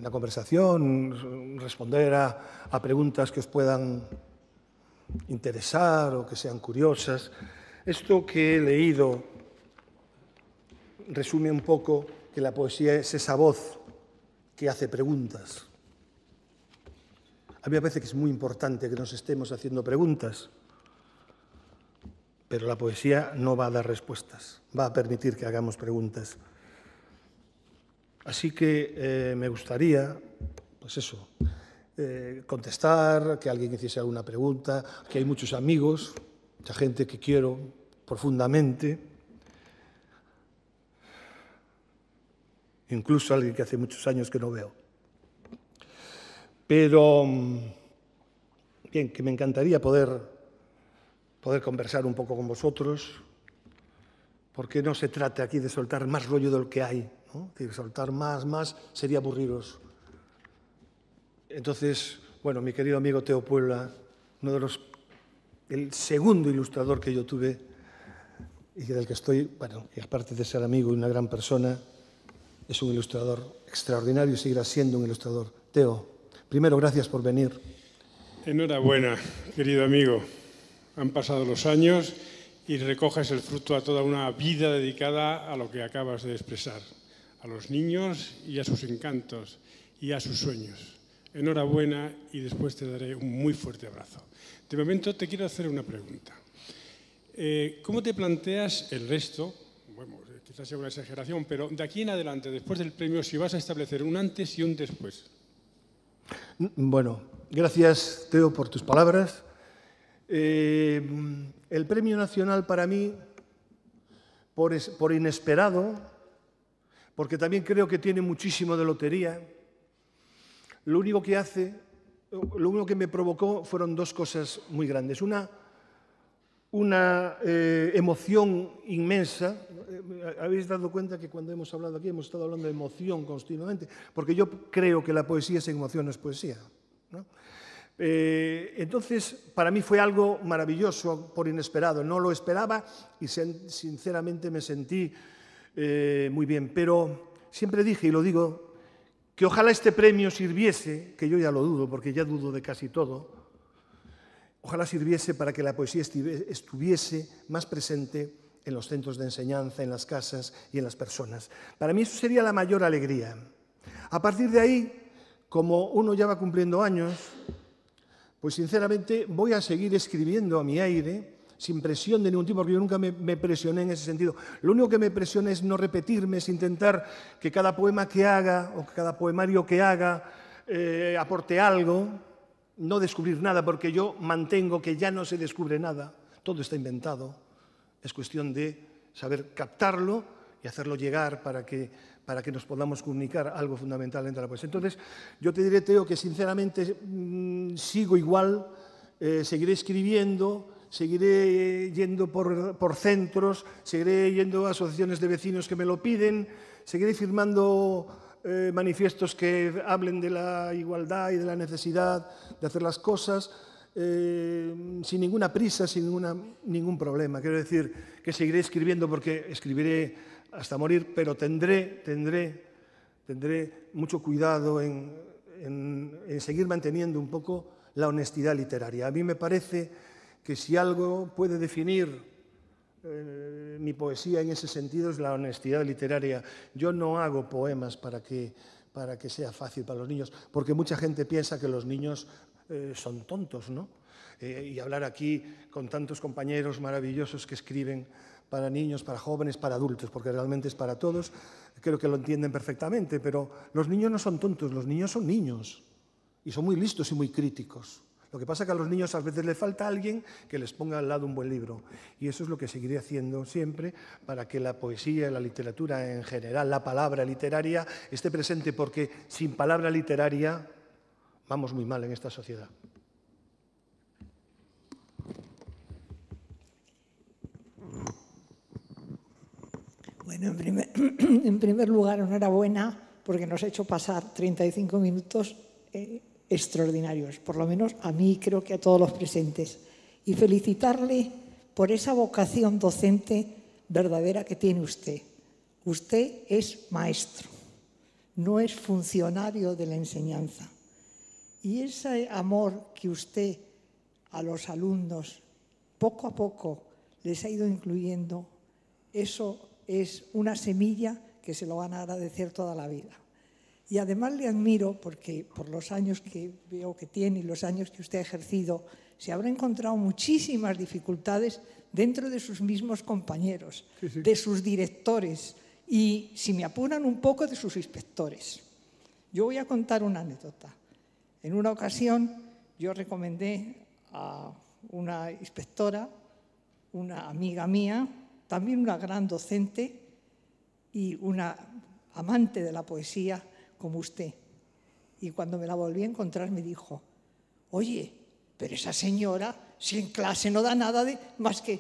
conversación, responder a preguntas que os puedan interesar o que sean curiosas. Esto que he leído resume un poco que la poesía es esa voz que hace preguntas. A mí me parece que es muy importante que nos estemos haciendo preguntas, pero la poesía no va a dar respuestas, va a permitir que hagamos preguntas. Así que me gustaría, pues eso, contestar, que alguien hiciese alguna pregunta, que hay muchos amigos, mucha gente que quiero profundamente, incluso alguien que hace muchos años que no veo. Pero, bien, que me encantaría poder conversar un poco con vosotros, porque no se trata aquí de soltar más rollo del que hay, ¿no? Es decir, soltar más sería aburriros. Entonces, bueno, mi querido amigo Teo Puebla, el segundo ilustrador que yo tuve y del que estoy, bueno, y aparte de ser amigo y una gran persona, es un ilustrador extraordinario y seguirá siendo un ilustrador. Teo, primero, gracias por venir. Enhorabuena, querido amigo. Han pasado los años y recoges el fruto a toda una vida dedicada a lo que acabas de expresar, a los niños y a sus encantos y a sus sueños. Enhorabuena y después te daré un muy fuerte abrazo. De momento te quiero hacer una pregunta. ¿Cómo te planteas el resto? Bueno, quizás sea una exageración, pero de aquí en adelante, después del premio, si vas a establecer un antes y un después. Bueno, gracias, Teo, por tus palabras. El Premio Nacional para mí, por inesperado, porque también creo que tiene muchísimo de lotería, lo único que me provocó fueron dos cosas muy grandes. Una emoción inmensa. ¿Habéis dado cuenta que cuando hemos hablado aquí hemos estado hablando de emoción continuamente? Porque yo creo que la poesía sin emoción no es poesía, ¿no? Entonces, para mí fue algo maravilloso, por inesperado. No lo esperaba y sinceramente me sentí muy bien. Pero siempre dije, y lo digo, que ojalá este premio sirviese, que yo ya lo dudo, porque ya dudo de casi todo, ojalá sirviese para que la poesía estuviese más presente en los centros de enseñanza, en las casas y en las personas. Para mí eso sería la mayor alegría. A partir de ahí, como uno ya va cumpliendo años, pues sinceramente voy a seguir escribiendo a mi aire, sin presión de ningún tipo, porque yo nunca me presioné en ese sentido. Lo único que me presiona es no repetirme, es intentar que cada poema que haga o que cada poemario que haga aporte algo, no descubrir nada, porque yo mantengo que ya no se descubre nada, todo está inventado. Es cuestión de saber captarlo y hacerlo llegar para que nos podamos comunicar algo fundamental dentro de la poesía. Entonces, yo te diré, Teo, que sinceramente sigo igual, seguiré escribiendo, seguiré yendo por centros, seguiré yendo a asociaciones de vecinos que me lo piden, seguiré firmando manifiestos que hablen de la igualdad y de la necesidad de hacer las cosas sin ninguna prisa, sin ningún problema. Quiero decir que seguiré escribiendo porque escribiré hasta morir, pero tendré mucho cuidado en seguir manteniendo un poco la honestidad literaria. A mí me parece que si algo puede definir mi poesía en ese sentido es la honestidad literaria. Yo no hago poemas para que sea fácil para los niños, porque mucha gente piensa que los niños son tontos, ¿no? Y hablar aquí con tantos compañeros maravillosos que escriben para niños, para jóvenes, para adultos, porque realmente es para todos, creo que lo entienden perfectamente, pero los niños no son tontos, los niños son niños y son muy listos y muy críticos. Lo que pasa es que a los niños a veces les falta alguien que les ponga al lado un buen libro. Y eso es lo que seguiré haciendo siempre para que la poesía, la literatura en general, la palabra literaria esté presente, porque sin palabra literaria vamos muy mal en esta sociedad. Bueno, en primer lugar, enhorabuena porque nos ha hecho pasar 35 minutos extraordinarios, por lo menos a mí, creo que a todos los presentes, y felicitarle por esa vocación docente verdadera que tiene usted. Usted es maestro, no es funcionario de la enseñanza. Y ese amor que usted a los alumnos poco a poco les ha ido incluyendo, eso es una semilla que se lo van a agradecer toda la vida. Y además le admiro porque por los años que veo que tiene y los años que usted ha ejercido, se habrá encontrado muchísimas dificultades dentro de sus mismos compañeros, sí. De sus directores y, si me apuran, un poco de sus inspectores. Yo voy a contar una anécdota. En una ocasión yo recomendé a una inspectora, una amiga mía, también una gran docente y una amante de la poesía como usted. Y cuando me la volví a encontrar me dijo, oye, pero esa señora, si en clase no da nada más que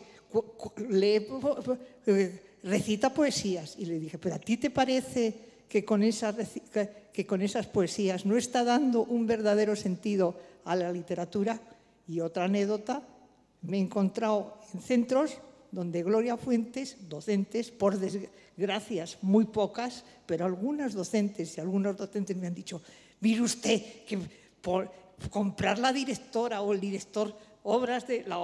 recita poesías. Y le dije, ¿pero a ti te parece que con esas poesías no está dando un verdadero sentido a la literatura? Y otra anécdota, me he encontrado en centros donde Gloria Fuentes, docentes, por desgracias muy pocas, pero algunas docentes y algunos docentes me han dicho, mire usted, que por comprar la directora o el director obras de la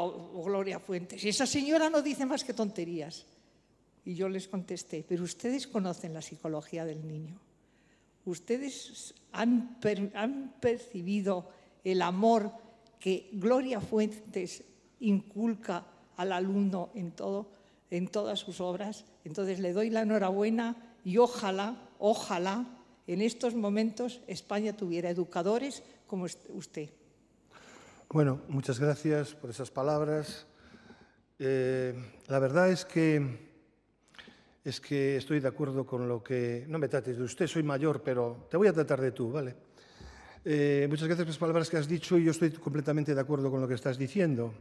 Gloria Fuentes, y esa señora no dice más que tonterías. Y yo les contesté, pero ustedes conocen la psicología del niño. Ustedes han percibido el amor que Gloria Fuentes inculca al alumno en todas sus obras. Entonces le doy la enhorabuena y ojalá en estos momentos España tuviera educadores como usted. Bueno, muchas gracias por esas palabras. La verdad es que estoy de acuerdo con lo que... No me trates de usted, soy mayor, pero te voy a tratar de tú, ¿vale? Muchas gracias por las palabras que has dicho y yo estoy completamente de acuerdo con lo que estás diciendo.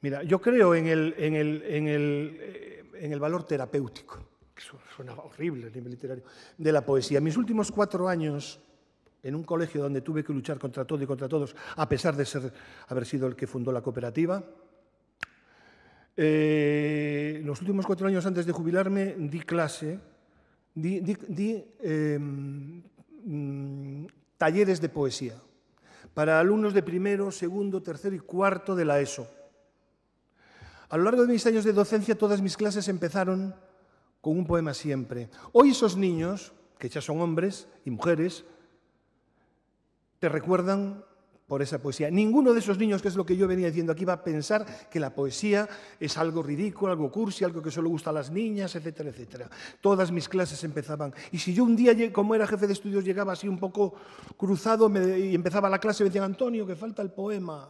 Mira, yo creo en el valor terapéutico, que suena horrible el nivel literario, de la poesía. Mis últimos 4 años en un colegio donde tuve que luchar contra todo y contra todos, a pesar de haber sido el que fundó la cooperativa, los últimos 4 años antes de jubilarme di clase, talleres de poesía para alumnos de primero, segundo, tercero y cuarto de la ESO. A lo largo de mis años de docencia, todas mis clases empezaron con un poema siempre. Hoy esos niños, que ya son hombres y mujeres, te recuerdan por esa poesía. Ninguno de esos niños, que es lo que yo venía diciendo aquí, va a pensar que la poesía es algo ridículo, algo cursi, algo que solo gusta a las niñas, etcétera, etcétera. Todas mis clases empezaban. Y si yo un día, como era jefe de estudios, llegaba así un poco cruzado y empezaba la clase, me decían, Antonio, que falta el poema.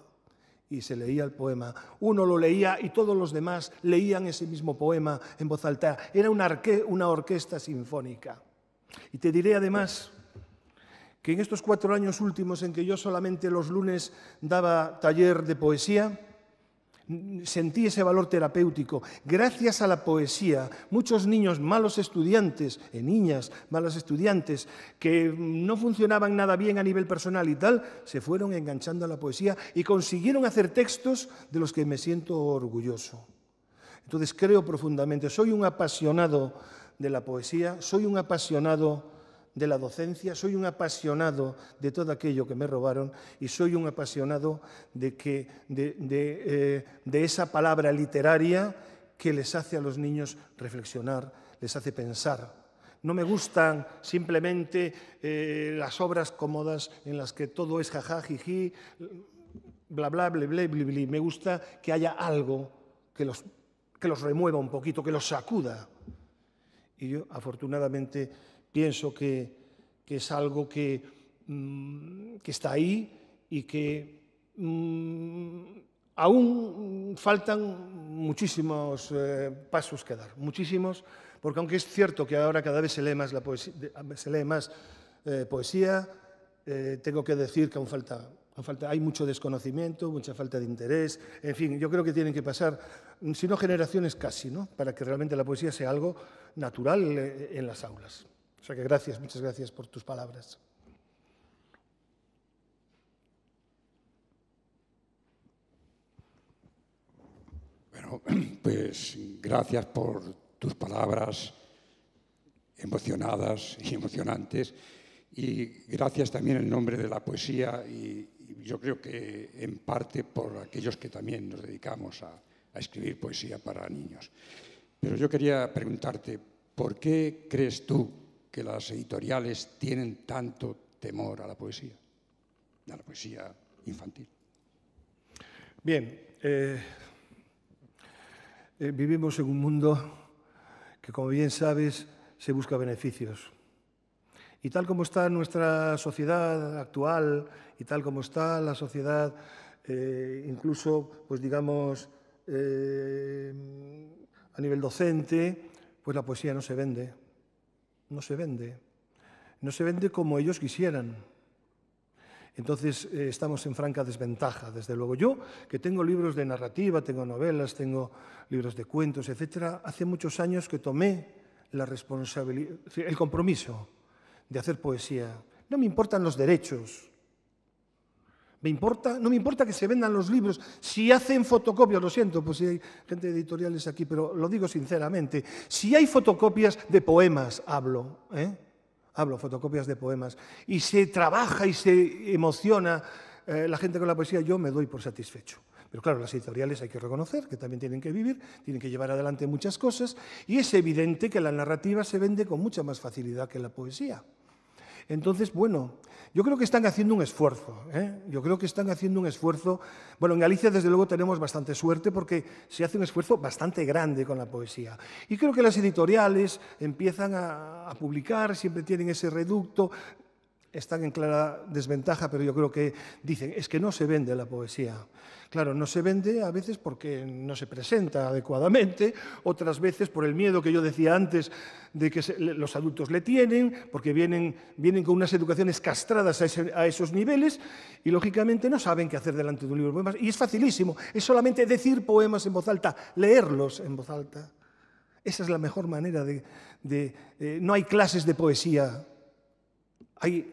y se leía el poema. Uno lo leía y todos los demás leían ese mismo poema en voz alta. Era una orquesta sinfónica. Y te diré además que en estos 4 años últimos en que yo solamente los lunes daba taller de poesía, sentí ese valor terapéutico. Gracias a la poesía, muchos niños malos estudiantes, niñas malas estudiantes, que no funcionaban nada bien a nivel personal y tal, se fueron enganchando a la poesía y consiguieron hacer textos de los que me siento orgulloso. Entonces creo profundamente, soy un apasionado de la poesía, soy un apasionado de la docencia, soy un apasionado de todo aquello que me robaron y soy un apasionado de esa palabra literaria que les hace a los niños reflexionar, les hace pensar. No me gustan simplemente las obras cómodas en las que todo es jajá, jiji, bla, bla, bla, bla, bla, bla. Me gusta que haya algo que los remueva un poquito, que los sacuda. Y yo, afortunadamente, pienso que es algo que está ahí y que aún faltan muchísimos pasos que dar, muchísimos, porque aunque es cierto que ahora cada vez se lee más poesía, tengo que decir que aún falta, hay mucho desconocimiento, mucha falta de interés, en fin, yo creo que tienen que pasar, si no generaciones casi, ¿no?, para que realmente la poesía sea algo natural en las aulas. O sea que gracias, muchas gracias por tus palabras. Bueno, pues gracias por tus palabras emocionadas y emocionantes y gracias también en nombre de la poesía y yo creo que en parte por aquellos que también nos dedicamos a escribir poesía para niños. Pero yo quería preguntarte, ¿por qué crees tú que las editoriales tienen tanto temor a la poesía infantil? Bien, vivimos en un mundo que, como bien sabes, se busca beneficios. Y tal como está nuestra sociedad actual y tal como está la sociedad, incluso, pues digamos, a nivel docente, pues la poesía no se vende. No se vende. No se vende como ellos quisieran. Entonces, estamos en franca desventaja, desde luego. Yo, que tengo libros de narrativa, tengo novelas, tengo libros de cuentos, etcétera, hace muchos años que tomé la responsabilidad, el compromiso de hacer poesía. No me importan los derechos. No me importa que se vendan los libros. Si hacen fotocopias, lo siento, pues si hay gente de editoriales aquí, pero lo digo sinceramente. Si hay fotocopias de poemas, hablo fotocopias de poemas, y se trabaja y se emociona la gente con la poesía, yo me doy por satisfecho. Pero claro, las editoriales hay que reconocer que también tienen que vivir, tienen que llevar adelante muchas cosas, y es evidente que la narrativa se vende con mucha más facilidad que la poesía. Entonces, bueno, yo creo que están haciendo un esfuerzo. Yo creo que están haciendo un esfuerzo. Bueno, en Galicia, desde luego, tenemos bastante suerte porque se hace un esfuerzo bastante grande con la poesía. Y creo que las editoriales empiezan a publicar, siempre tienen ese reducto. Están en clara desventaja, pero yo creo que dicen, es que no se vende la poesía. Claro, no se vende a veces porque no se presenta adecuadamente, otras veces por el miedo que yo decía antes de que los adultos le tienen, porque vienen con unas educaciones castradas a esos niveles y, lógicamente, no saben qué hacer delante de un libro de poemas. Y es facilísimo, es solamente decir poemas en voz alta, leerlos en voz alta. Esa es la mejor manera no hay clases de poesía, hay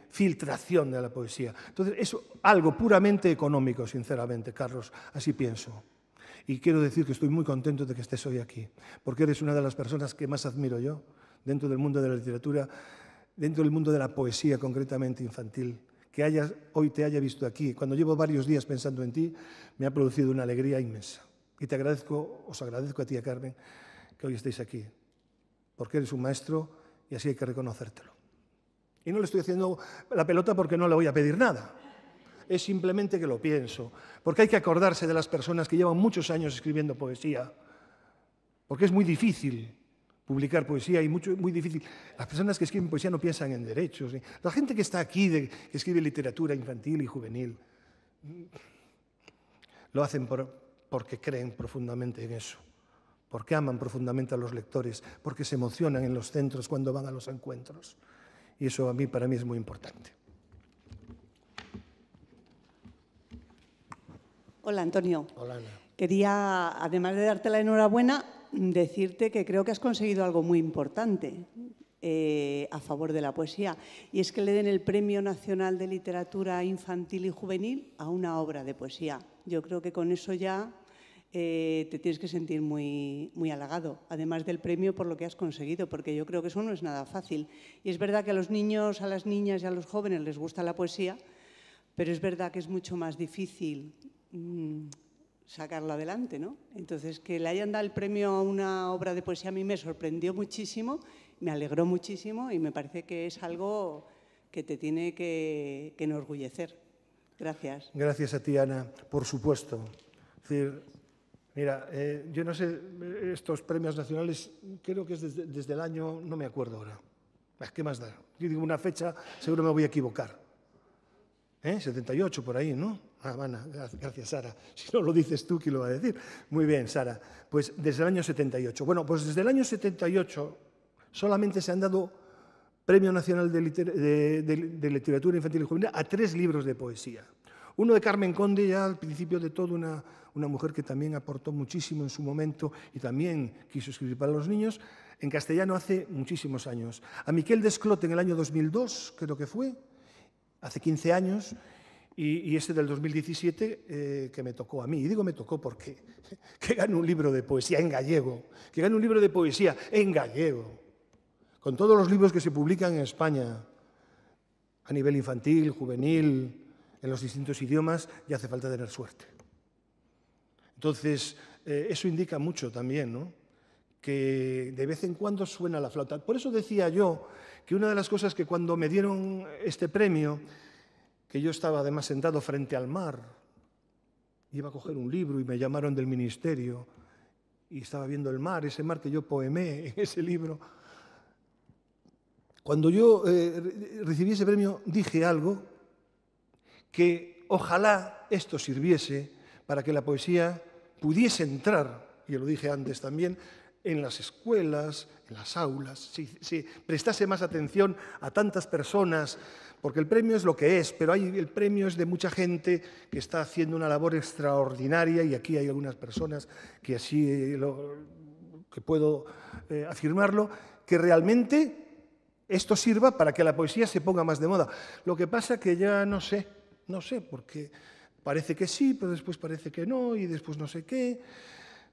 filtración de la poesía. Entonces, es algo puramente económico, sinceramente, Carlos, así pienso. Y quiero decir que estoy muy contento de que estés hoy aquí, porque eres una de las personas que más admiro yo, dentro del mundo de la literatura, dentro del mundo de la poesía, concretamente infantil. Que hoy te haya visto aquí, cuando llevo varios días pensando en ti, me ha producido una alegría inmensa. Y os agradezco a ti, a Carmen, que hoy estéis aquí, porque eres un maestro y así hay que reconocértelo. Y no le estoy haciendo la pelota porque no le voy a pedir nada. Es simplemente que lo pienso. Porque hay que acordarse de las personas que llevan muchos años escribiendo poesía. Porque es muy difícil publicar poesía y muy difícil. Las personas que escriben poesía no piensan en derechos. La gente que está aquí, que escribe literatura infantil y juvenil, lo hacen porque creen profundamente en eso, porque aman profundamente a los lectores, porque se emocionan en los centros cuando van a los encuentros. Y eso para mí es muy importante. Hola, Antonio. Hola, Ana. Quería, además de darte la enhorabuena, decirte que creo que has conseguido algo muy importante a favor de la poesía, y es que le den el Premio Nacional de Literatura Infantil y Juvenil a una obra de poesía. Yo creo que con eso ya te tienes que sentir muy, muy halagado, además del premio por lo que has conseguido, porque yo creo que eso no es nada fácil. Y es verdad que a los niños, a las niñas y a los jóvenes les gusta la poesía, pero es verdad que es mucho más difícil sacarla adelante, ¿no? Entonces, que le hayan dado el premio a una obra de poesía a mí me sorprendió muchísimo, me alegró muchísimo y me parece que es algo que te tiene que enorgullecer. Gracias. Gracias a ti, Ana, por supuesto. Es decir, mira, yo no sé, estos premios nacionales, creo que es desde el año, no me acuerdo ahora. ¿Qué más da? Yo digo una fecha, seguro me voy a equivocar. 78, por ahí, ¿no? Ana, gracias, Sara. Si no lo dices tú, ¿quién lo va a decir? Muy bien, Sara. Pues desde el año 78. Bueno, pues desde el año 78 solamente se han dado Premio Nacional de Literatura Infantil y Juvenil a 3 libros de poesía. Uno de Carmen Conde, ya al principio de todo, una mujer que también aportó muchísimo en su momento y también quiso escribir para los niños, en castellano hace muchísimos años. A Miquel Desclot en el año 2002, creo que fue, hace 15 años, y ese del 2017 que me tocó a mí. Y digo me tocó porque que gane un libro de poesía en gallego, que gane un libro de poesía en gallego, con todos los libros que se publican en España, a nivel infantil, juvenil, en los distintos idiomas, ya hace falta tener suerte. Entonces, eso indica mucho también, ¿no? Que de vez en cuando suena la flauta. Por eso decía yo que una de las cosas que cuando me dieron este premio, que yo estaba además sentado frente al mar, iba a coger un libro y me llamaron del ministerio y estaba viendo el mar, ese mar que yo poemé en ese libro. Cuando yo recibí ese premio dije algo que ojalá esto sirviese para que la poesía pudiese entrar, y lo dije antes también, en las escuelas, en las aulas, si prestase más atención a tantas personas, porque el premio es lo que es, pero el premio es de mucha gente que está haciendo una labor extraordinaria, y aquí hay algunas personas que así que puedo afirmarlo, que realmente esto sirva para que la poesía se ponga más de moda. Lo que pasa que ya no sé, porque parece que sí, pero después parece que no, y después no sé qué.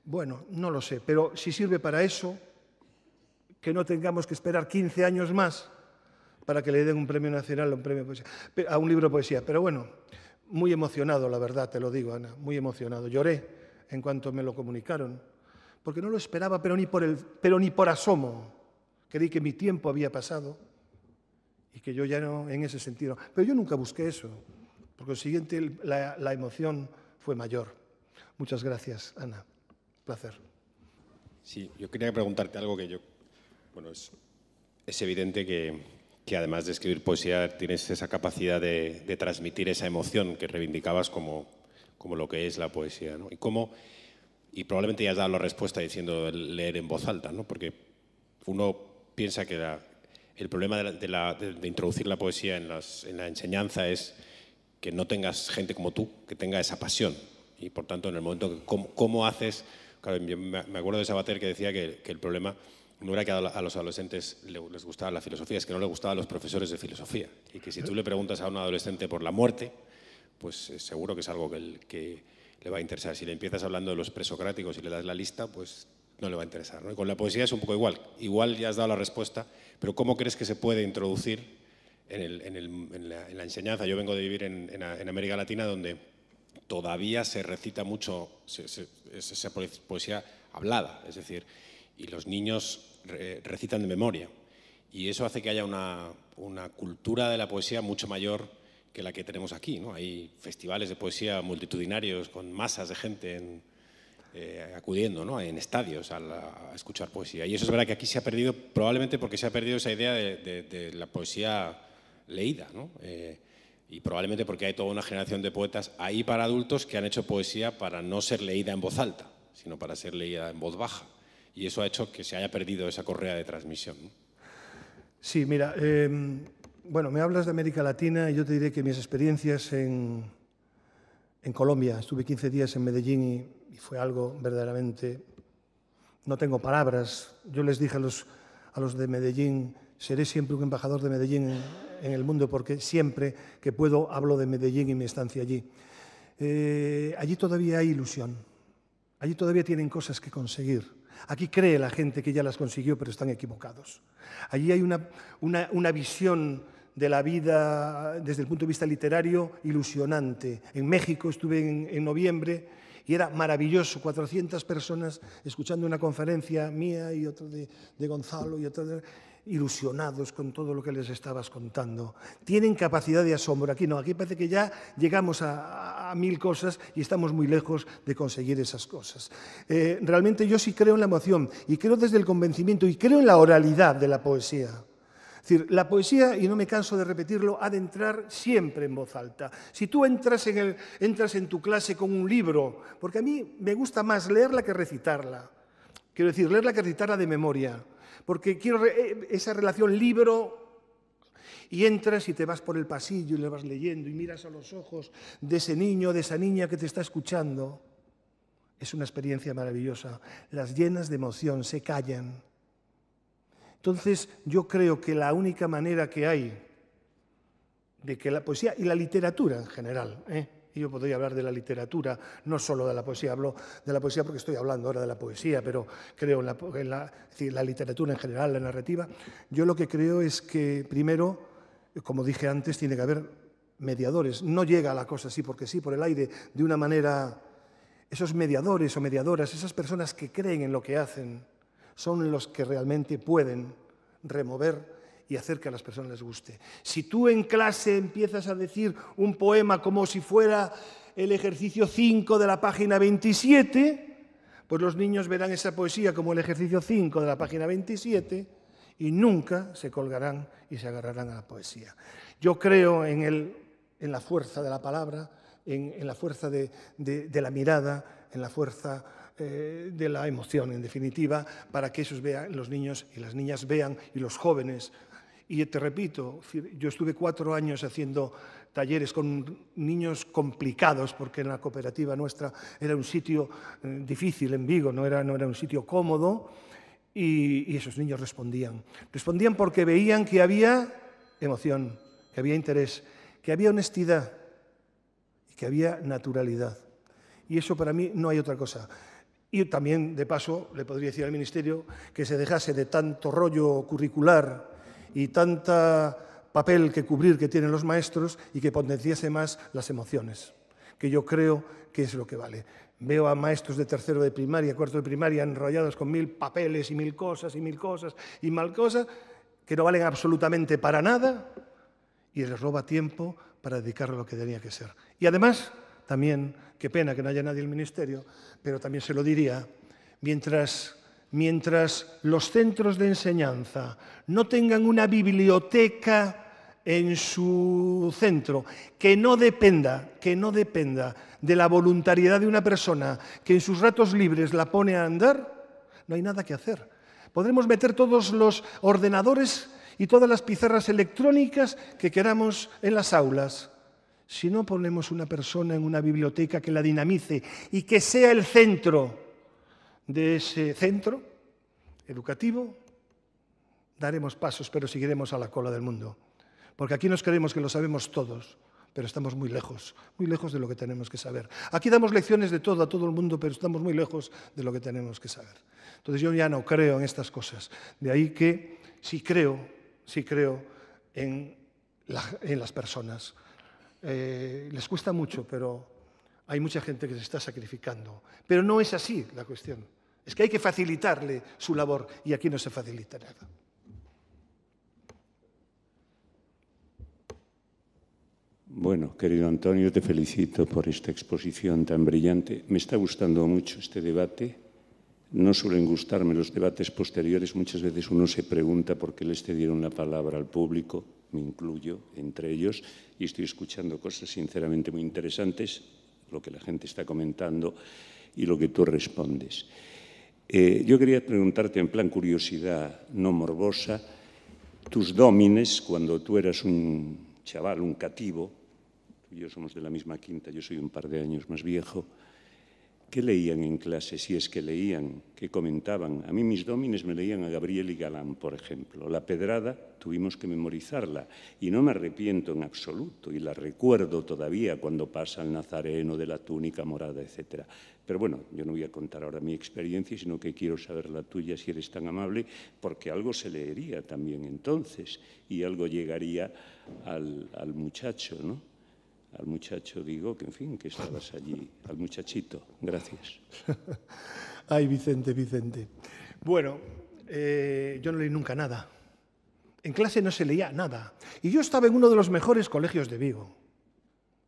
Bueno, no lo sé, pero si sirve para eso, que no tengamos que esperar 15 años más para que le den un premio nacional a un libro de poesía. Pero bueno, muy emocionado, la verdad, te lo digo, Ana, muy emocionado. Lloré en cuanto me lo comunicaron, porque no lo esperaba, pero ni por asomo. Creí que mi tiempo había pasado y que yo ya no, en ese sentido. Pero yo nunca busqué eso. Por consiguiente, la emoción fue mayor. Muchas gracias, Ana. Placer. Sí, yo quería preguntarte algo que bueno, es evidente que además de escribir poesía tienes esa capacidad de transmitir esa emoción que reivindicabas como lo que es la poesía, ¿no? Y probablemente ya has dado la respuesta diciendo leer en voz alta, ¿no? Porque uno piensa que el problema de introducir la poesía en la enseñanza es que no tengas gente como tú que tenga esa pasión. Y por tanto, en el momento que ¿cómo haces? Claro, me acuerdo de Sabater que decía que el problema no era que a los adolescentes les gustaba la filosofía, es que no les gustaban los profesores de filosofía. Y que si tú le preguntas a un adolescente por la muerte, pues seguro que es algo que le va a interesar. Si le empiezas hablando de los presocráticos y le das la lista, pues no le va a interesar, ¿no? Y con la poesía es un poco igual. Igual ya has dado la respuesta, pero ¿cómo crees que se puede introducir en la enseñanza? Yo vengo de vivir en América Latina, donde todavía se recita mucho esa poesía hablada, es decir, y los niños recitan de memoria. Y eso hace que haya una cultura de la poesía mucho mayor que la que tenemos aquí, ¿no? Hay festivales de poesía multitudinarios con masas de gente acudiendo, ¿no? En estadios a escuchar poesía. Y eso es verdad que aquí se ha perdido, probablemente porque se ha perdido esa idea de la poesía leída, ¿no? Y probablemente porque hay toda una generación de poetas ahí para adultos que han hecho poesía para no ser leída en voz alta, sino para ser leída en voz baja. Y eso ha hecho que se haya perdido esa correa de transmisión, ¿no? Sí, mira, bueno, me hablas de América Latina y yo te diré que mis experiencias en Colombia, estuve 15 días en Medellín y fue algo verdaderamente... No tengo palabras. Yo les dije a los de Medellín, seré siempre un embajador de Medellín en el mundo, porque siempre que puedo hablo de Medellín y mi estancia allí. Allí todavía hay ilusión. Allí todavía tienen cosas que conseguir. Aquí cree la gente que ya las consiguió, pero están equivocados. Allí hay una visión de la vida desde el punto de vista literario ilusionante. En México estuve en noviembre y era maravilloso, 400 personas escuchando una conferencia mía y otra de Gonzalo y otra ilusionados con todo lo que les estabas contando. Tienen capacidad de asombro. Aquí no, aquí parece que ya llegamos a mil cosas y estamos muy lejos de conseguir esas cosas. Realmente yo sí creo en la emoción y creo desde el convencimiento y creo en la oralidad de la poesía. Es decir, la poesía, y no me canso de repetirlo, ha de entrar siempre en voz alta. Si tú entras en tu clase con un libro, porque a mí me gusta más leerla que recitarla. Quiero decir, leerla que recitarla de memoria. Porque quiero esa relación libro, y entras y te vas por el pasillo y le vas leyendo y miras a los ojos de ese niño, de esa niña que te está escuchando. Es una experiencia maravillosa. Las llenas de emoción, se callan. Entonces, yo creo que la única manera que hay de que la poesía y la literatura en general, y yo podría hablar de la literatura, no solo de la poesía, hablo de la poesía porque estoy hablando ahora de la poesía, pero creo en la literatura en general, la narrativa. Yo lo que creo es que, primero, como dije antes, tiene que haber mediadores. No llega la cosa así porque sí, por el aire, de una manera... Esos mediadores o mediadoras, esas personas que creen en lo que hacen, son los que realmente pueden remover y hacer que a las personas les guste. Si tú en clase empiezas a decir un poema como si fuera el ejercicio 5 de la página 27, pues los niños verán esa poesía como el ejercicio 5 de la página 27 y nunca se colgarán y se agarrarán a la poesía. Yo creo en la fuerza de la palabra, en la fuerza de la mirada, en la fuerza de la emoción, en definitiva, para que esos vean, los niños y las niñas vean, y los jóvenes. Y te repito, yo estuve 4 años haciendo talleres con niños complicados, porque en la cooperativa nuestra era un sitio difícil en Vigo, no era un sitio cómodo, y esos niños respondían. Respondían porque veían que había emoción, que había interés, que había honestidad y que había naturalidad. Y eso para mí no hay otra cosa. Y también, de paso, le podría decir al Ministerio que se dejase de tanto rollo curricular y tanta papel que cubrir que tienen los maestros y que potenciase más las emociones, que yo creo que es lo que vale. Veo a maestros de tercero de primaria, cuarto de primaria, enrollados con 1000 papeles y 1000 cosas y 1000 cosas y mal cosas que no valen absolutamente para nada y les roba tiempo para dedicarlo a lo que tenía que ser. Y además, también, qué pena que no haya nadie en el Ministerio, pero también se lo diría, mientras los centros de enseñanza no tengan una biblioteca en su centro que no dependa de la voluntariedad de una persona que en sus ratos libres la pone a andar, no hay nada que hacer. Podremos meter todos los ordenadores y todas las pizarras electrónicas que queramos en las aulas. Si no ponemos una persona en una biblioteca que la dinamice y que sea el centro de ese centro educativo, daremos pasos, pero seguiremos a la cola del mundo. Porque aquí nos creemos que lo sabemos todos, pero estamos muy lejos de lo que tenemos que saber. Aquí damos lecciones de todo a todo el mundo, pero estamos muy lejos de lo que tenemos que saber. Entonces yo ya no creo en estas cosas. De ahí que sí creo en las personas. Les cuesta mucho, pero hay mucha gente que se está sacrificando. Pero no es así la cuestión. Es que hay que facilitarle su labor y aquí no se facilita nada. Bueno, querido Antonio, te felicito por esta exposición tan brillante. Me está gustando mucho este debate. No suelen gustarme los debates posteriores. Muchas veces uno se pregunta por qué les cedieron la palabra al público. me incluyo entre ellos, y estoy escuchando cosas sinceramente muy interesantes, lo que la gente está comentando y lo que tú respondes. Yo quería preguntarte en plan curiosidad no morbosa, tus dómines, cuando tú eras un chaval, un cativo, tú y yo somos de la misma quinta, yo soy un par de años más viejo, ¿qué leían en clase? Si es que leían, ¿qué comentaban? A mí mis dómines me leían a Gabriel y Galán, por ejemplo. La Pedrada tuvimos que memorizarla y no me arrepiento en absoluto y la recuerdo todavía cuando pasa el Nazareno de la túnica morada, etc. Pero bueno, yo no voy a contar ahora mi experiencia, sino que quiero saber la tuya, si eres tan amable, porque algo se leería también entonces y algo llegaría al muchacho, ¿no? Al muchacho, digo, que en fin, que estabas allí, al muchachito. Gracias. Ay, Vicente. Bueno, yo no leí nunca nada. En clase no se leía nada. Y yo estaba en uno de los mejores colegios de Vigo,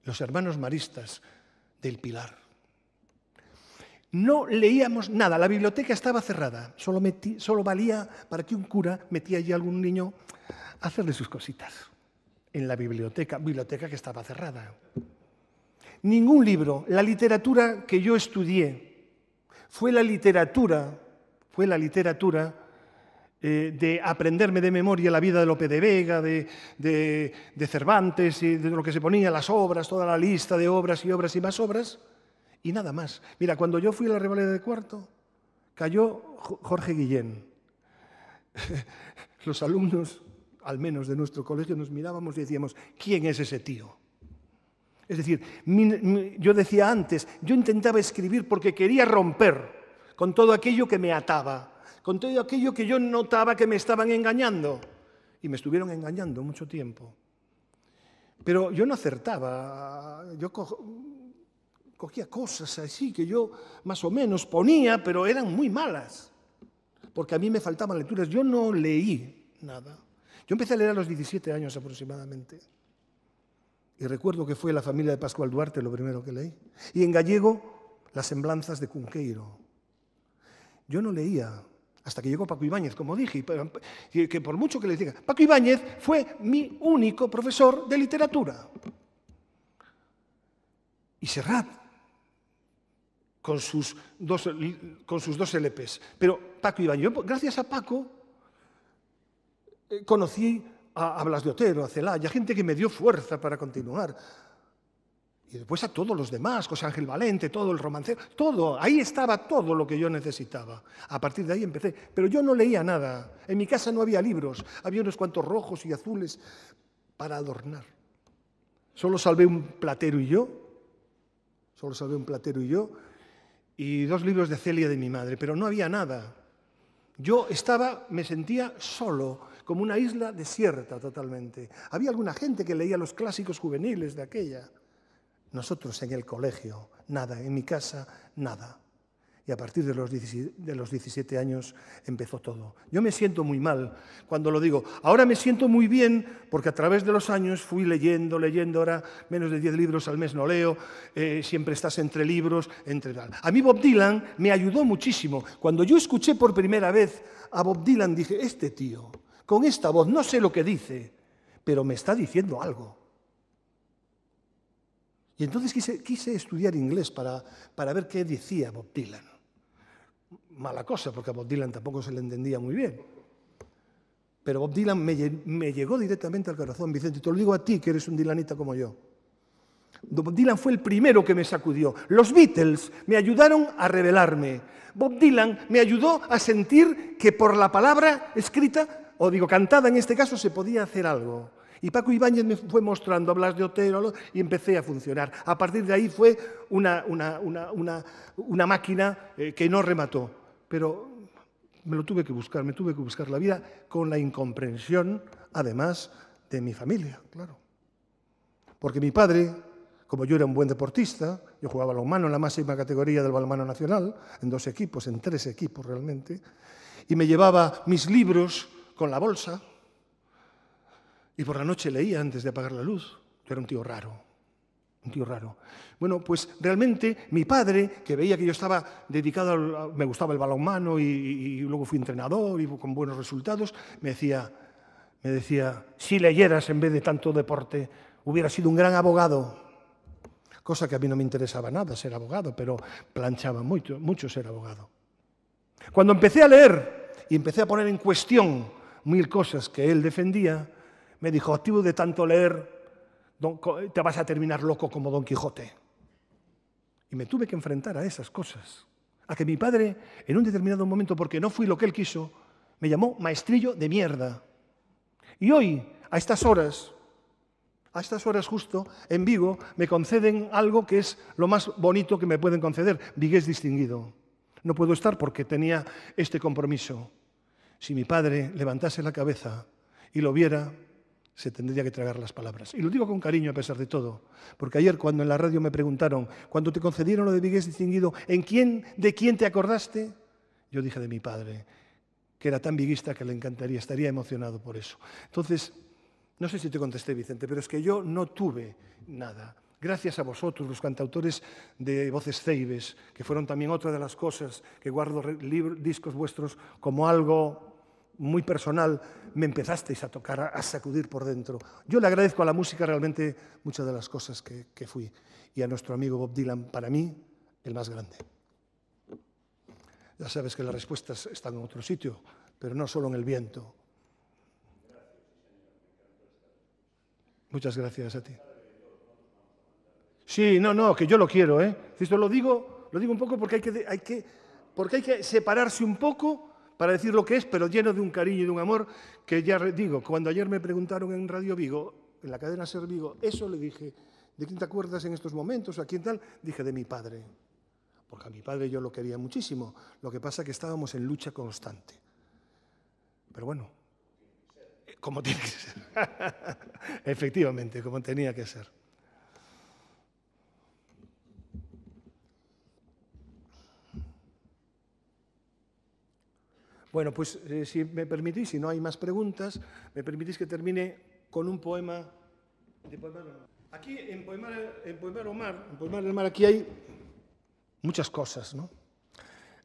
los Hermanos Maristas del Pilar. No leíamos nada, la biblioteca estaba cerrada. Solo valía para que un cura metía allí a algún niño a hacerle sus cositas. En la biblioteca que estaba cerrada. Ningún libro. La literatura que yo estudié fue la literatura de aprenderme de memoria la vida de Lope de Vega, de Cervantes, y de lo que se ponía, las obras, toda la lista de obras y obras y más obras, y nada más. Mira, cuando yo fui a la Revaleda de cuarto, cayó Jorge Guillén. Los alumnos, al menos de nuestro colegio, nos mirábamos y decíamos, ¿quién es ese tío? Es decir, yo decía antes, yo intentaba escribir porque quería romper con todo aquello que me ataba, con todo aquello que yo notaba que me estaban engañando. Y me estuvieron engañando mucho tiempo. Pero yo no acertaba, yo cogía cosas así que yo más o menos ponía, pero eran muy malas, porque a mí me faltaban lecturas. Yo no leí nada. Yo empecé a leer a los 17 años aproximadamente. Y recuerdo que fue La familia de Pascual Duarte lo primero que leí. Y en gallego, Las semblanzas de Cunqueiro. Yo no leía hasta que llegó Paco Ibáñez, como dije, que por mucho que les diga, Paco Ibáñez fue mi único profesor de literatura. Y Serrat, con sus dos LPs. Pero Paco Ibáñez, gracias a Paco, conocí a Blas de Otero, a Celaya, gente que me dio fuerza para continuar. Y después a todos los demás, José Ángel Valente, todo el romancero, todo, ahí estaba todo lo que yo necesitaba. A partir de ahí empecé. Pero yo no leía nada. En mi casa no había libros, había unos cuantos rojos y azules para adornar. Solo salvé un platero y yo, y 2 libros de Celia de mi madre, pero no había nada. Yo me sentía solo, como una isla desierta totalmente. Había alguna gente que leía los clásicos juveniles de aquella. Nosotros en el colegio, nada. En mi casa, nada. Y a partir de los 17 años empezó todo. Yo me siento muy mal cuando lo digo. Ahora me siento muy bien porque a través de los años fui leyendo. Ahora menos de 10 libros al mes no leo. Siempre estás entre libros, entre tal. A mí Bob Dylan me ayudó muchísimo. Cuando yo escuché por primera vez a Bob Dylan, dije, este tío, con esta voz, no sé lo que dice, pero me está diciendo algo. Y entonces quise estudiar inglés para ver qué decía Bob Dylan. Mala cosa, porque a Bob Dylan tampoco se le entendía muy bien. Pero Bob Dylan me llegó directamente al corazón, Vicente. Te lo digo a ti, que eres un dylanita como yo. Bob Dylan fue el primero que me sacudió. Los Beatles me ayudaron a revelarme. Bob Dylan me ayudó a sentir que por la palabra escrita, o digo cantada en este caso, se podía hacer algo. Y Paco Ibáñez me fue mostrando a Blas de Otero y empecé a funcionar. A partir de ahí fue una máquina que no remató. Pero me tuve que buscar la vida con la incomprensión, además, de mi familia, claro. Porque mi padre, como yo era un buen deportista, yo jugaba balonmano en la máxima categoría del balonmano nacional, en 2 equipos, en 3 equipos realmente, y me llevaba mis libros con la bolsa, y por la noche leía antes de apagar la luz. Yo era un tío raro. Bueno, pues realmente mi padre, que veía que yo estaba dedicado, me gustaba el balonmano y luego fui entrenador y con buenos resultados, me decía, me decía, si leyeras en vez de tanto deporte, hubieras sido un gran abogado. Cosa que a mí no me interesaba nada ser abogado, pero planchaba mucho ser abogado. Cuando empecé a leer y empecé a poner en cuestión 1000 cosas que él defendía, me dijo, activo de tanto leer, te vas a terminar loco como Don Quijote. Y me tuve que enfrentar a esas cosas. A que mi padre, en un determinado momento, porque no fui lo que él quiso, me llamó maestrillo de mierda. Y hoy, a estas horas justo, en Vigo, me conceden algo que es lo más bonito que me pueden conceder, vigués distinguido. No puedo estar porque tenía este compromiso. Si mi padre levantase la cabeza y lo viera, se tendría que tragar las palabras. Y lo digo con cariño a pesar de todo, porque ayer cuando en la radio me preguntaron, cuando te concedieron lo de vigués distinguido, ¿de quién te acordaste? Yo dije de mi padre, que era tan viguista que le encantaría, estaría emocionado por eso. Entonces, no sé si te contesté, Vicente, pero es que yo no tuve nada. Gracias a vosotros, los cantautores de Voces Ceibes, que fueron también otra de las cosas que guardo discos vuestros como algo muy personal, me empezasteis a tocar, a sacudir por dentro. Yo le agradezco a la música realmente muchas de las cosas que fui. Y a nuestro amigo Bob Dylan, para mí, el más grande. Ya sabes que las respuestas están en otro sitio, pero no solo en el viento. Muchas gracias a ti. Sí, no, que yo lo quiero, ¿eh? Esto lo digo un poco porque hay que separarse un poco para decir lo que es, pero lleno de un cariño y de un amor que ya digo, cuando ayer me preguntaron en Radio Vigo, en la cadena Ser Vigo, eso le dije, ¿de quién te acuerdas en estos momentos? ¿A quién tal? Dije, de mi padre. Porque a mi padre yo lo quería muchísimo. Lo que pasa es que estábamos en lucha constante. Pero bueno, como tiene que ser. Efectivamente, como tenía que ser. Bueno, pues si me permitís, si no hay más preguntas, me permitís que termine con un poema de Poemar el Mar. Aquí en Poemar el Mar, aquí hay muchas cosas, ¿no?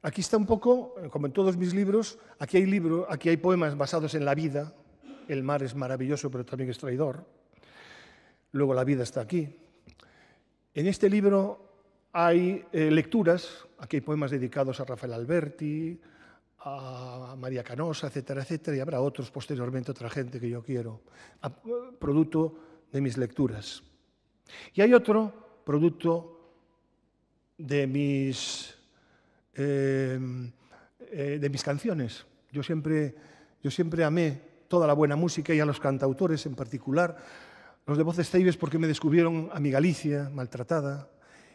Aquí está un poco, como en todos mis libros, aquí hay poemas basados en la vida. El mar es maravilloso, pero también es traidor. Luego la vida está aquí. En este libro hay lecturas, aquí hay poemas dedicados a Rafael Alberti, a María Canosa, etcétera, etcétera, y habrá otros posteriormente, otra gente que yo quiero, producto de mis lecturas. Y hay otro producto de mis canciones. Yo siempre amé toda la buena música y a los cantautores en particular, los de Voces Ceibes porque me descubrieron a mi Galicia maltratada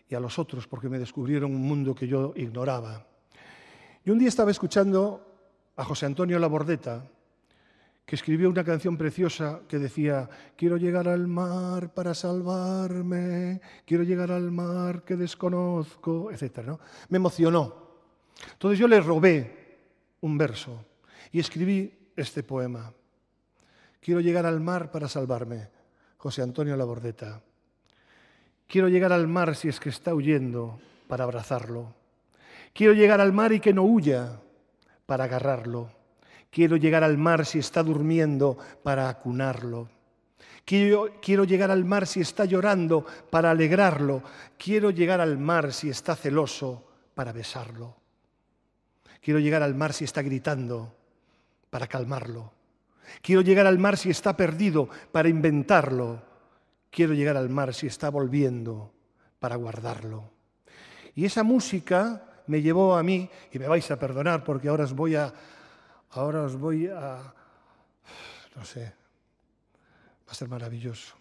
y a los otros porque me descubrieron un mundo que yo ignoraba. Y un día estaba escuchando a José Antonio Labordeta, que escribió una canción preciosa que decía «Quiero llegar al mar para salvarme, quiero llegar al mar que desconozco», etc., ¿no? Me emocionó. Entonces yo le robé un verso y escribí este poema. «Quiero llegar al mar para salvarme», José Antonio Labordeta. «Quiero llegar al mar si es que está huyendo para abrazarlo. Quiero llegar al mar y que no huya para agarrarlo. Quiero llegar al mar si está durmiendo para acunarlo. Quiero llegar al mar si está llorando para alegrarlo. Quiero llegar al mar si está celoso para besarlo. Quiero llegar al mar si está gritando para calmarlo. Quiero llegar al mar si está perdido para inventarlo. Quiero llegar al mar si está volviendo para guardarlo». Y esa música me llevó a mí, y me vais a perdonar porque ahora os voy a, no sé, va a ser maravilloso.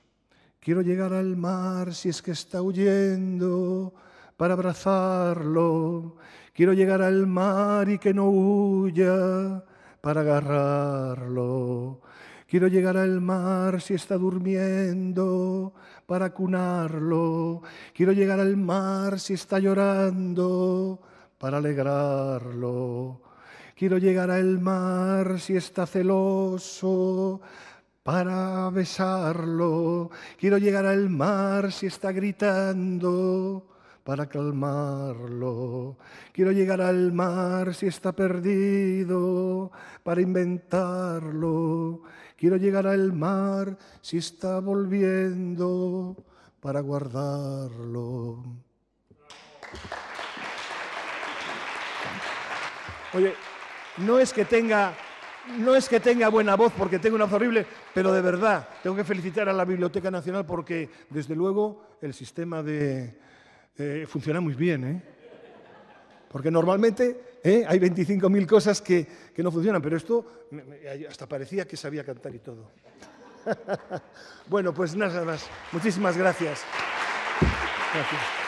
Quiero llegar al mar si es que está huyendo para abrazarlo. Quiero llegar al mar y que no huya para agarrarlo. Quiero llegar al mar si está durmiendo para acunarlo. Quiero llegar al mar si está llorando para alegrarlo. Quiero llegar al mar si está celoso para besarlo. Quiero llegar al mar si está gritando para calmarlo. Quiero llegar al mar si está perdido para inventarlo. quiero llegar al mar si está volviendo para guardarlo. Oye, no es que tenga buena voz porque tengo una voz horrible, pero de verdad tengo que felicitar a la Biblioteca Nacional porque, desde luego, el sistema funciona muy bien, ¿eh? Porque normalmente hay 25.000 cosas que no funcionan, pero esto hasta parecía que sabía cantar y todo. Bueno, pues nada más. Muchísimas gracias. Gracias.